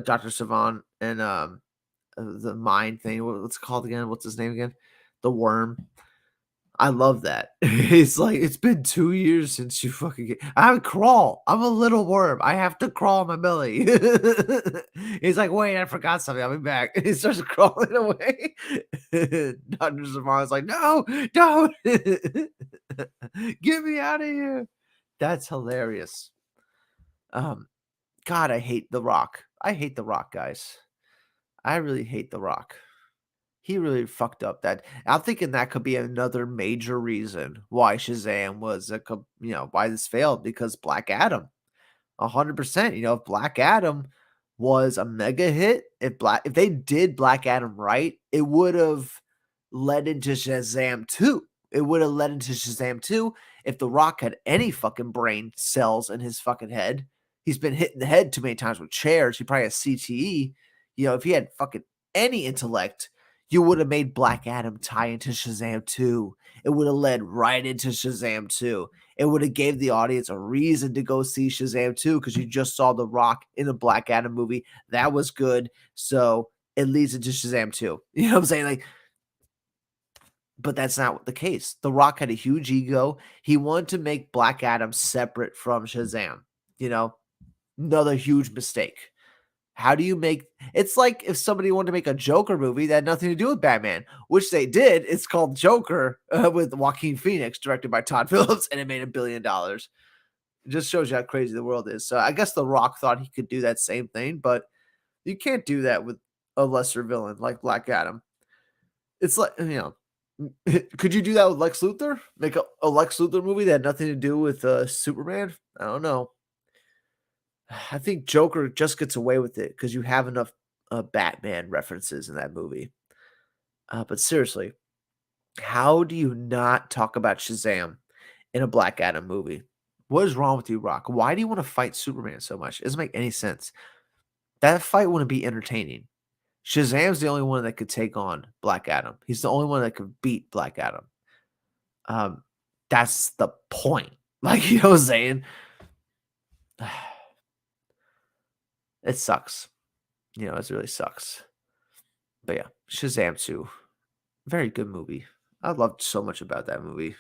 Dr. Savant and the mind thing. What's it called again? What's his name again? The worm. I love that. It's like, "It's been 2 years since you fucking get." I crawl. I'm a little worm. I have to crawl on my belly. He's like, "Wait, I forgot something. I'll be back." He starts crawling away. Dr. Savant's like, "No, don't. Get me out of here." That's hilarious. Um, God, I hate The Rock. I hate The Rock, guys. I really hate The Rock. He really fucked up that. I'm thinking that could be another major reason why Shazam was why this failed, because Black Adam. 100%. If Black Adam was a mega hit, if they did Black Adam right, it would have led into Shazam 2. It would have led into Shazam 2 if The Rock had any fucking brain cells in his fucking head. He's been hit in the head too many times with chairs. He probably has CTE. If he had fucking any intellect, you would have made Black Adam tie into Shazam 2. It would have led right into Shazam 2. It would have gave the audience a reason to go see Shazam 2 because you just saw The Rock in a Black Adam movie. That was good. So it leads into Shazam 2. You know what I'm saying? But that's not the case. The Rock had a huge ego. He wanted to make Black Adam separate from Shazam. Another huge mistake. How do you make it's like if somebody wanted to make a Joker movie that had nothing to do with Batman, which they did. It's called Joker with Joaquin Phoenix, directed by Todd Phillips, and it made $1 billion. It just shows you how crazy the world is. So I guess The Rock thought he could do that same thing, but you can't do that with a lesser villain like Black Adam. It's like, could you do that with Lex Luthor? Make a Lex Luthor movie that had nothing to do with Superman? I don't know. I think Joker just gets away with it because you have enough Batman references in that movie. But seriously, how do you not talk about Shazam in a Black Adam movie? What is wrong with you, Rock? Why do you want to fight Superman so much? It doesn't make any sense. That fight wouldn't be entertaining. Shazam's the only one that could take on Black Adam. He's the only one that could beat Black Adam. That's the point. Like, what I'm saying? It sucks. It really sucks. But yeah, Shazam 2. Very good movie. I loved so much about that movie.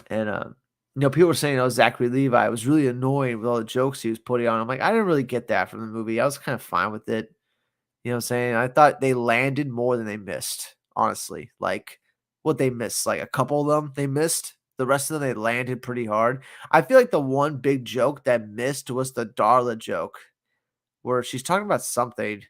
And people were saying, Zachary Levi was really annoying with all the jokes he was putting on. I'm like, I didn't really get that from the movie. I was kind of fine with it. You know what I'm saying? I thought they landed more than they missed, honestly. Like, what they missed, like a couple of them they missed. The rest of them, they landed pretty hard. I feel like the one big joke that missed was the Darla joke, where she's talking about something.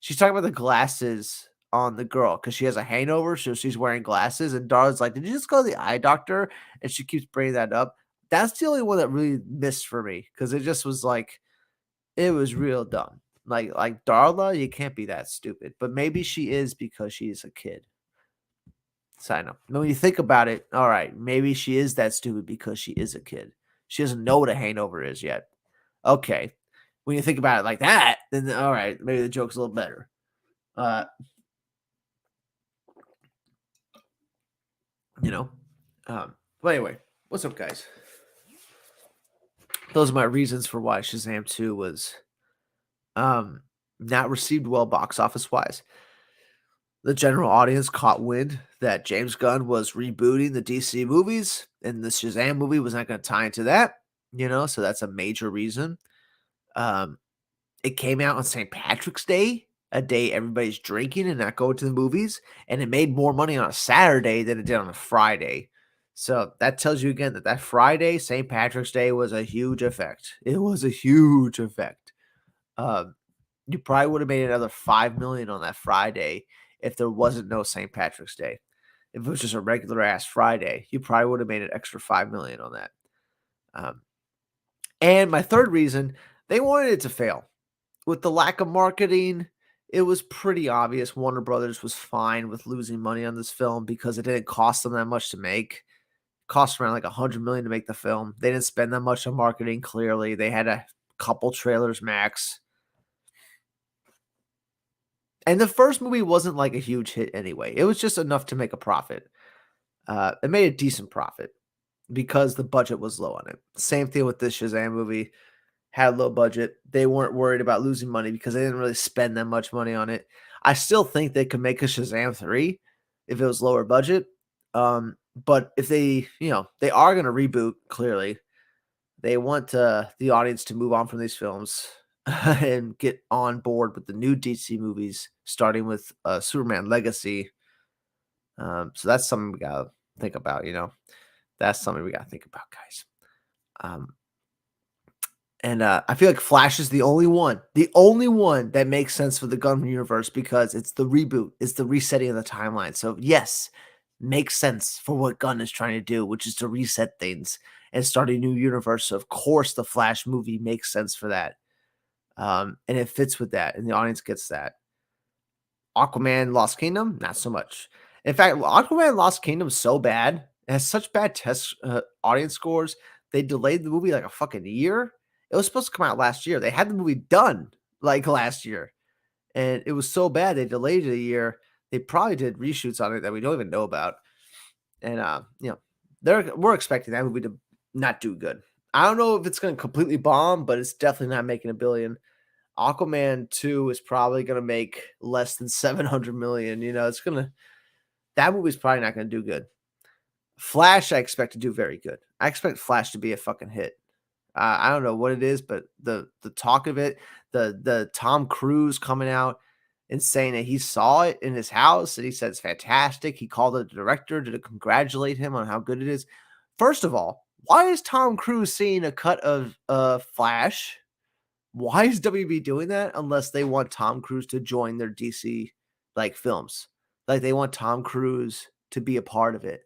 She's talking about the glasses on the girl because she has a hangover, so she's wearing glasses. And Darla's like, "Did you just go to the eye doctor?" And she keeps bringing that up. That's the only one that really missed for me because it just was like, it was real dumb. Like Darla, you can't be that stupid. But maybe she is because she's a kid. So I know. When you think about it, all right, maybe she is that stupid because she is a kid. She doesn't know what a hangover is yet. Okay. When you think about it like that, then all right, maybe the joke's a little better. you know. But anyway, what's up, guys? Those are my reasons for why Shazam 2 was um not received well box office wise. The general audience caught wind that James Gunn was rebooting the DC movies, and the Shazam movie was not going to tie into that, so that's a major reason. Um, it came out on St. Patrick's Day, a day everybody's drinking and not going to the movies, and it made more money on a Saturday than it did on a Friday. So that tells you again that Friday, St. Patrick's Day, was a huge effect. It was a huge effect. Um, you probably would have made another 5 million on that Friday if there wasn't no St. Patrick's Day. If it was just a regular ass Friday, you probably would have made an extra 5 million on that. Um, and my third reason, they wanted it to fail. With the lack of marketing, it was pretty obvious Warner Brothers was fine with losing money on this film because it didn't cost them that much to make. It cost around like 100 million to make the film. They didn't spend that much on marketing. Clearly, they had a couple trailers max. And the first movie wasn't like a huge hit anyway. It was just enough to make a profit. It made a decent profit because the budget was low on it. Same thing with this Shazam movie. Had a low budget. They weren't worried about losing money because they didn't really spend that much money on it. I still think they could make a Shazam 3 if it was lower budget. But if they are going to reboot, clearly. They want the audience to move on from these films and get on board with the new DC movies, starting with Superman Legacy. So that's something we gotta think about. That's something we gotta think about, guys. Um, and I feel like Flash is the only one that makes sense for the Gunn universe because it's the reboot, it's the resetting of the timeline. So yes, makes sense for what Gunn is trying to do, which is to reset things and start a new universe. So of course, the Flash movie makes sense for that. And it fits with that, and the audience gets that. Aquaman Lost Kingdom, not so much. In fact, Aquaman Lost Kingdom is so bad, it has such bad test audience scores. They delayed the movie like a fucking year. It was supposed to come out last year. They had the movie done like last year, and it was so bad they delayed it a year. They probably did reshoots on it that we don't even know about, and we're expecting that movie to not do good. I don't know if it's going to completely bomb, but it's definitely not making a billion. Aquaman 2 is probably gonna make less than 700 million, that movie's probably not gonna do good. Flash, I expect to do very good. I expect Flash to be a fucking hit. I don't know what it is, but the talk of it, the Tom Cruise coming out and saying that he saw it in his house and he said it's fantastic. He called the director to congratulate him on how good it is. First of all, why is Tom Cruise seeing a cut of Flash? Why is WB doing that unless they want Tom Cruise to join their DC films? Like they want Tom Cruise to be a part of it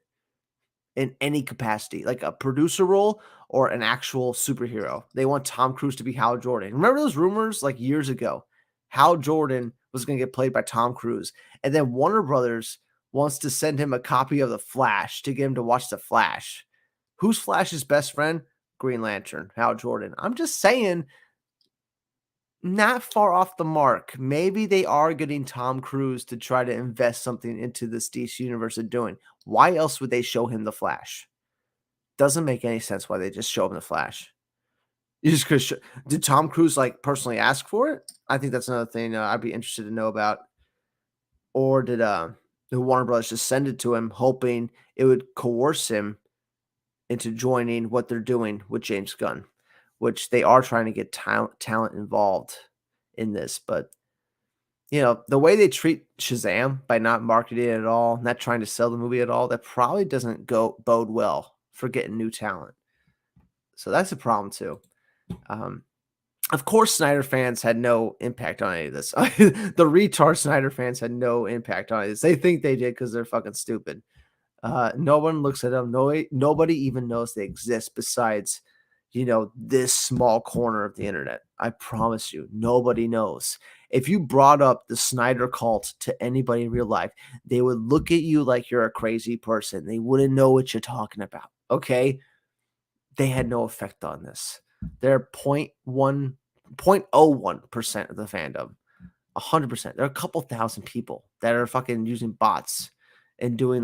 in any capacity, like a producer role or an actual superhero. They want Tom Cruise to be Hal Jordan. Remember those rumors like years ago? Hal Jordan was going to get played by Tom Cruise. And then Warner Brothers wants to send him a copy of The Flash to get him to watch The Flash. Who's Flash's best friend? Green Lantern, Hal Jordan. I'm just saying, not far off the mark. Maybe they are getting Tom Cruise to try to invest something into this DC universe of doing. Why else would they show him the Flash? Doesn't make any sense why they just show him the Flash. You just could did Tom Cruise personally ask for it? I think that's another thing I'd be interested to know about. Or did the Warner Brothers just send it to him, hoping it would coerce him into joining what they're doing with James Gunn, which they are trying to get talent involved in this. But, the way they treat Shazam by not marketing it at all, not trying to sell the movie at all, that probably doesn't bode well for getting new talent. So that's a problem too. Of course, Snyder fans had no impact on any of this. The retard Snyder fans had no impact on this. They think they did because they're fucking stupid. No one looks at them. Nobody even knows they exist besides, this small corner of the internet. I promise you, nobody knows. If you brought up the Snyder cult to anybody in real life, they would look at you like you're a crazy person. They wouldn't know what you're talking about. Okay? They had no effect on this. They're 0.01% of the fandom. 100%. There are a couple thousand people that are fucking using bots and doing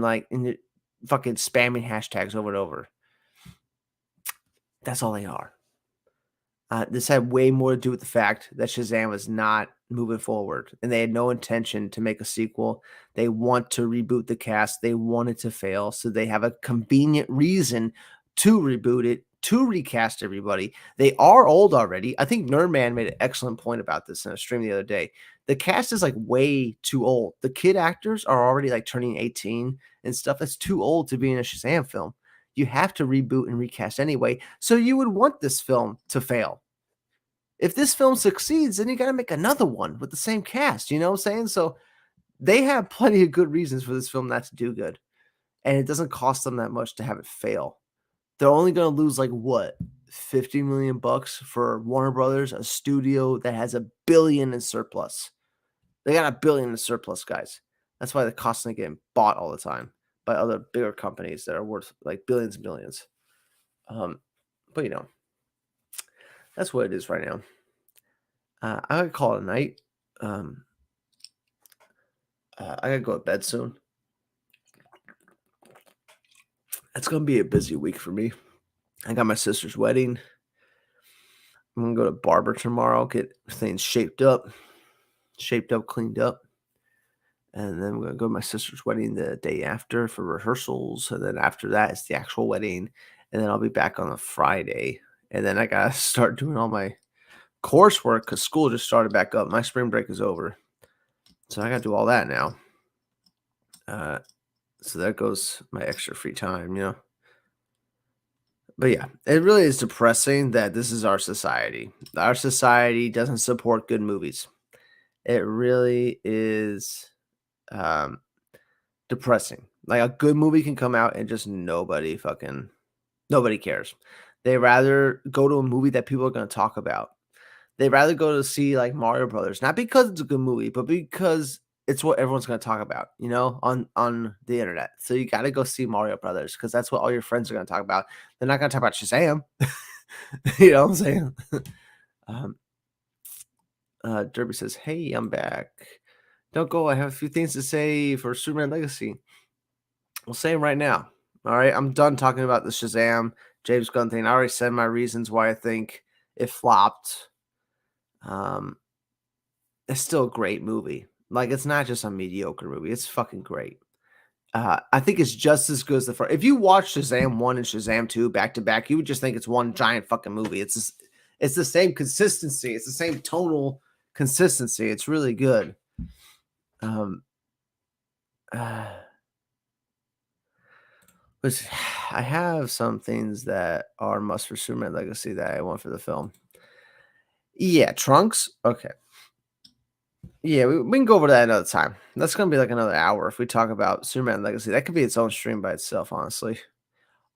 fucking spamming hashtags over and over. That's all they are. This had way more to do with the fact that Shazam was not moving forward, and they had no intention to make a sequel. They want to reboot the cast. They want it to fail, so they have a convenient reason to reboot it, to recast everybody. They are old already. I think Nerdman made an excellent point about this in a stream the other day. The cast is like way too old. The kid actors are already like turning 18 and stuff. That's too old to be in a Shazam film. You have to reboot and recast anyway. So you would want this film to fail. If this film succeeds, then you got to make another one with the same cast. You know what I'm saying? So they have plenty of good reasons for this film not to do good. And it doesn't cost them that much to have it fail. They're only going to lose like what? 50 million bucks for Warner Brothers, a studio that has $1 billion in surplus. They got $1 billion in surplus, guys. That's why they're constantly getting bought all the time by other bigger companies that are worth like billions and billions. But you know, that's what it is right now. I gotta call it a night. I gotta go to bed soon. It's gonna be a busy week for me. I got my sister's wedding. I'm gonna go to barber tomorrow, get things shaped up, cleaned up. And then we're gonna go to my sister's wedding the day after for rehearsals. And then after that, it's the actual wedding. And then I'll be back on a Friday. And then I gotta start doing all my coursework because school just started back up. My spring break is over. So I gotta do all that now. So there goes my extra free time, you know. But yeah, it really is depressing that this is our society. Our society doesn't support good movies. It really is depressing. Like a good movie can come out and just nobody cares. They rather go to a movie that people are going to talk about. They'd rather go to see like Mario Brothers, not because it's a good movie, but because it's what everyone's going to talk about, you know, on the internet. So you got to go see Mario Brothers because that's what all your friends are going to talk about. They're not going to talk about Shazam. You know what I'm saying? Derby says, "Hey, I'm back. Don't go. I have a few things to say for Superman Legacy. We'll say them right now. All right, I'm done talking about the Shazam James Gunn thing. I already said my reasons why I think it flopped. It's still a great movie. Like, it's not just a mediocre movie. It's fucking great. I think it's just as good as the first. If you watch Shazam 1 and Shazam 2 back to back, you would just think it's one giant fucking movie. It's the same consistency. It's the same tonal consistency. It's really good. But I have some things that are must for Superman Legacy that I want for the film. Yeah, Trunks. Okay. Yeah, we can go over that another time. That's gonna be like another hour if we talk about Superman Legacy. That could be its own stream by itself, honestly.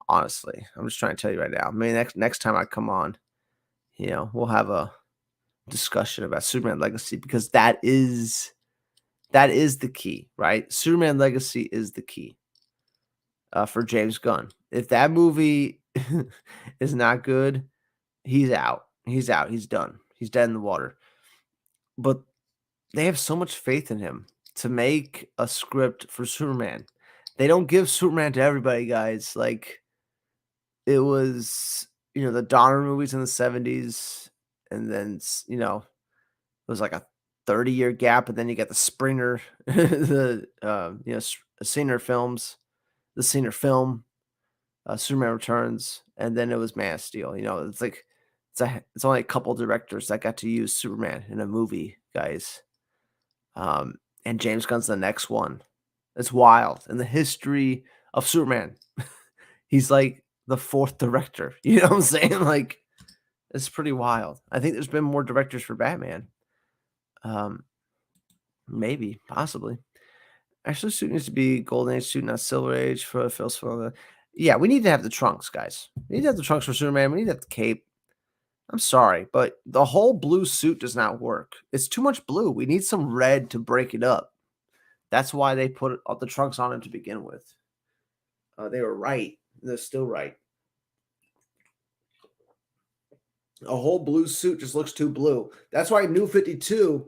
Honestly, I'm just trying to tell you right now. I mean, next time I come on, you know, we'll have a discussion about Superman Legacy because that is the key, right? Superman Legacy is the key for James Gunn. If that movie is not good, he's out. He's out. He's done. He's dead in the water. But they have so much faith in him to make a script for Superman. They don't give Superman to everybody, guys. Like, it was, you know, the Donner movies in the 70s, and then, you know, it was like a 30-year gap, and then you got the Springer, the, you know, Singer films, the Singer film, Superman Returns, and then it was Man of Steel. You know, it's like, it's only a couple directors that got to use Superman in a movie, guys. And James Gunn's the next one. It's wild. In the history of Superman, he's like the 4th director. You know what I'm saying? Like, it's pretty wild. I think there's been more directors for Batman. Maybe, possibly. Actually, suit needs to be Golden Age suit, not Silver Age for Phil's film. Yeah, we need to have the trunks, guys. We need to have the trunks for Superman. We need to have the cape. I'm sorry, but the whole blue suit does not work. It's too much blue. We need some red to break it up. That's why they put the trunks on him to begin with. They were right. They're still right. A whole blue suit just looks too blue. That's why New 52,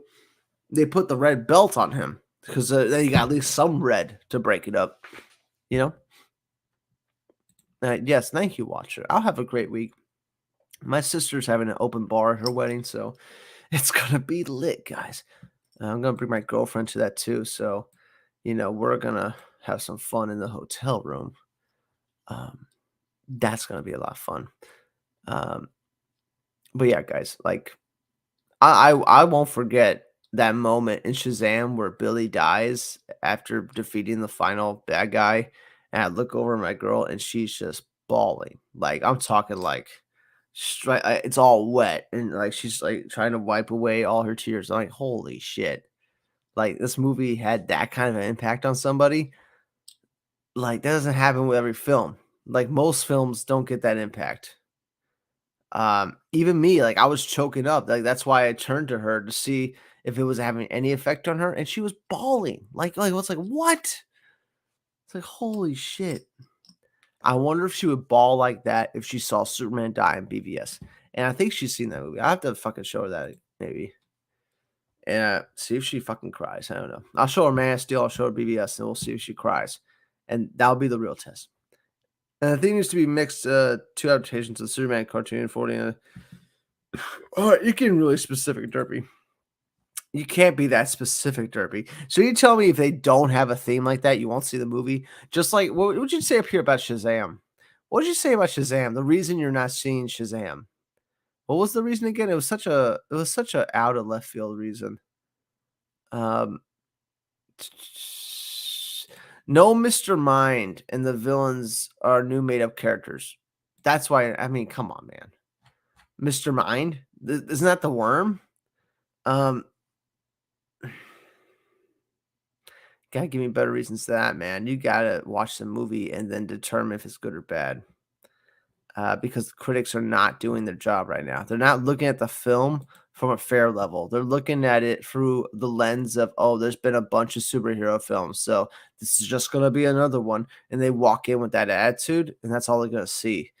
they put the red belt on him because then you got at least some red to break it up. You know? Yes, thank you, watcher. I'll have a great week. My sister's having an open bar at her wedding, so it's gonna be lit, guys. I'm gonna bring my girlfriend to that too, so we're gonna have some fun in the hotel room. Um, that's gonna be a lot of fun. Um, but yeah, guys, like I won't forget that moment in Shazam where Billy dies after defeating the final bad guy, and I look over at my girl and she's just bawling. Like I'm talking like it's all wet and like she's like trying to wipe away all her tears. I'm like, holy shit. Like this movie had that kind of an impact on somebody. Like that doesn't happen with every film. Like most films don't get that impact. Even me, like, I was choking up, like, that's why I turned to her to see if it was having any effect on her, and she was bawling, I was like, "What?" It's like, "Holy shit." I wonder if she would bawl like that if she saw Superman die in BVS, and I think she's seen that movie. I have to fucking show her that maybe, and, see if she fucking cries, I don't know. I'll show her Man of Steel, I'll show her BVS, and we'll see if she cries, and that'll be the real test. And I think it needs to be mixed, 2 adaptations of the Superman cartoon, 40 you're getting really specific, Derpy. You can't be that specific, Derpy. So you tell me if they don't have a theme like that, you won't see the movie? Just like what would you say up here about Shazam? What did you say about Shazam? The reason you're not seeing Shazam. What was the reason again? It was such a out of left field reason. Um no Mr. Mind and the villains are new made up characters. That's why I mean, come on, man. Mr. Mind? Isn't that the worm? Um Gotta give me better reasons than that, man. You gotta watch the movie and then determine if it's good or bad. Because critics are not doing their job right now. They're not looking at the film from a fair level. They're looking at it through the lens of, oh, there's been a bunch of superhero films, so this is just gonna be another one. And they walk in with that attitude, and that's all they're gonna see.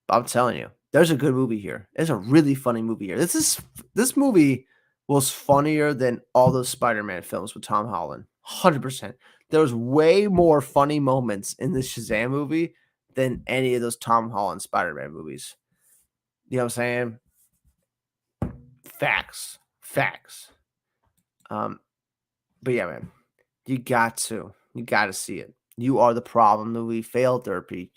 I'm telling you, there's a good movie here. There's a really funny movie here. This movie was funnier than all those Spider-Man films with Tom Holland. 100%. There was way more funny moments in this Shazam movie than any of those Tom Holland Spider-Man movies. You know what I'm saying? Facts. Facts. Um, but yeah, man. You got to. You got to see it. You are the problem. The movie failed, Derpy.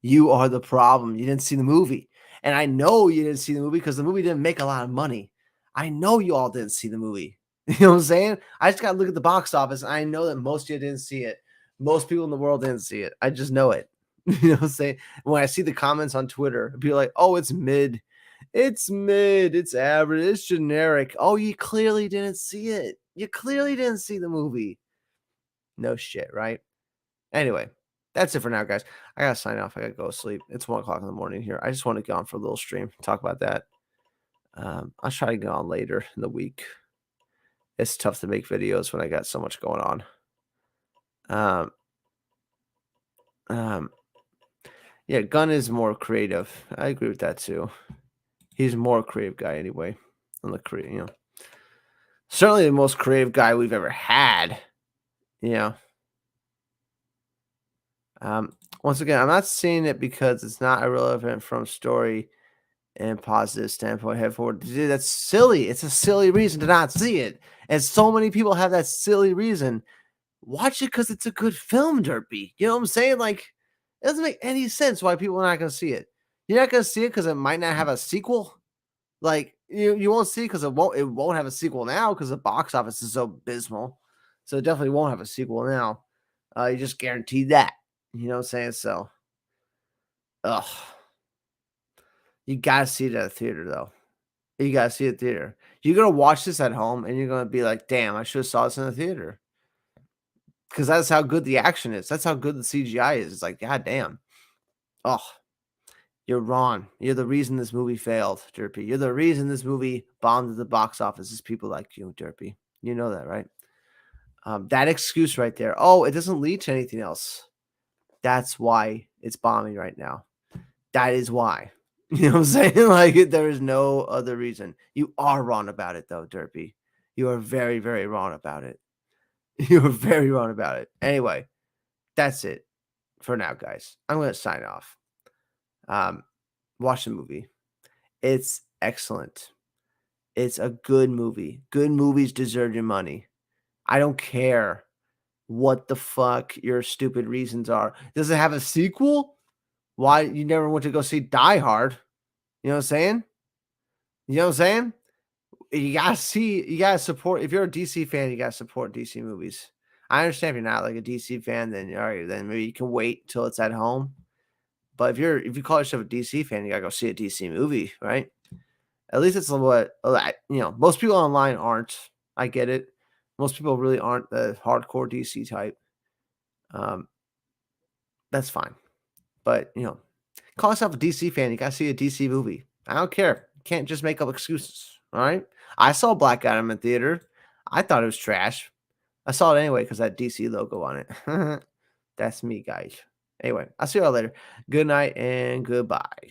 You are the problem. You didn't see the movie. And I know you didn't see the movie because the movie didn't make a lot of money. I know you all didn't see the movie. You know what I'm saying? I just got to look at the box office. And I know that most of you didn't see it. Most people in the world didn't see it. I just know it. You know what I'm saying? When I see the comments on Twitter, people are like, oh, it's mid. It's mid. It's average. It's generic. Oh, you clearly didn't see it. You clearly didn't see the movie. No shit, right? Anyway, that's it for now, guys. I gotta sign off. I gotta go to sleep. It's 1 o'clock in the morning here. I just want to go on for a little stream, talk about that. I'll try to go on later in the week. It's tough to make videos when I got so much going on. Um, um, yeah, Gunn is more creative. I agree with that too. He's a more creative guy anyway. On the creative, certainly the most creative guy we've ever had. You know. Once again, I'm not seeing it because it's not irrelevant from story and positive standpoint head forward. Dude, that's silly. It's a silly reason to not see it. And so many people have that silly reason. Watch it because it's a good film, Derpy. You know what I'm saying? Like, it doesn't make any sense why people are not going to see it. You're not going to see it because it might not have a sequel. Like, you won't see it because it won't have a sequel now because the box office is so abysmal. So it definitely won't have a sequel now. You just guarantee that. You know what I'm saying? So, ugh. You gotta see it at a theater, though. You gotta see it at theater. You're gonna watch this at home, and you're gonna be like, "Damn, I should have saw this in the theater." Because that's how good the action is. That's how good the CGI is. It's like, god damn. Oh, you're wrong. You're the reason this movie failed, Derpy. You're the reason this movie bombed at the box office is people like you, Derpy. You know that, right? That excuse right there. Oh, it doesn't lead to anything else. That's why it's bombing right now. That is why. You know what I'm saying? Like, there is no other reason. You are wrong about it, though, Derpy. You are very, very wrong about it. You are very wrong about it. Anyway, that's it. for now, guys. I'm gonna sign off. Um, watch the movie. It's excellent. It's a good movie. Good movies deserve your money. I don't care what the fuck your stupid reasons are. Does it have a sequel? Why you never went to go see Die Hard? You know what I'm saying? You know what I'm saying? You gotta support. If you're a DC fan, you gotta support DC movies. I understand if you're not like a DC fan, then all right, then maybe you can wait till it's at home. But if you call yourself a DC fan, you gotta go see a DC movie, right? At least it's what most people online aren't. I get it. Most people really aren't the hardcore DC type. Um, that's fine. But call yourself a DC fan. You gotta see a DC movie. I don't care. You can't just make up excuses. All right. I saw Black Adam in theater. I thought it was trash. I saw it anyway because that DC logo on it. That's me, guys. Anyway, I'll see y'all later. Good night and goodbye.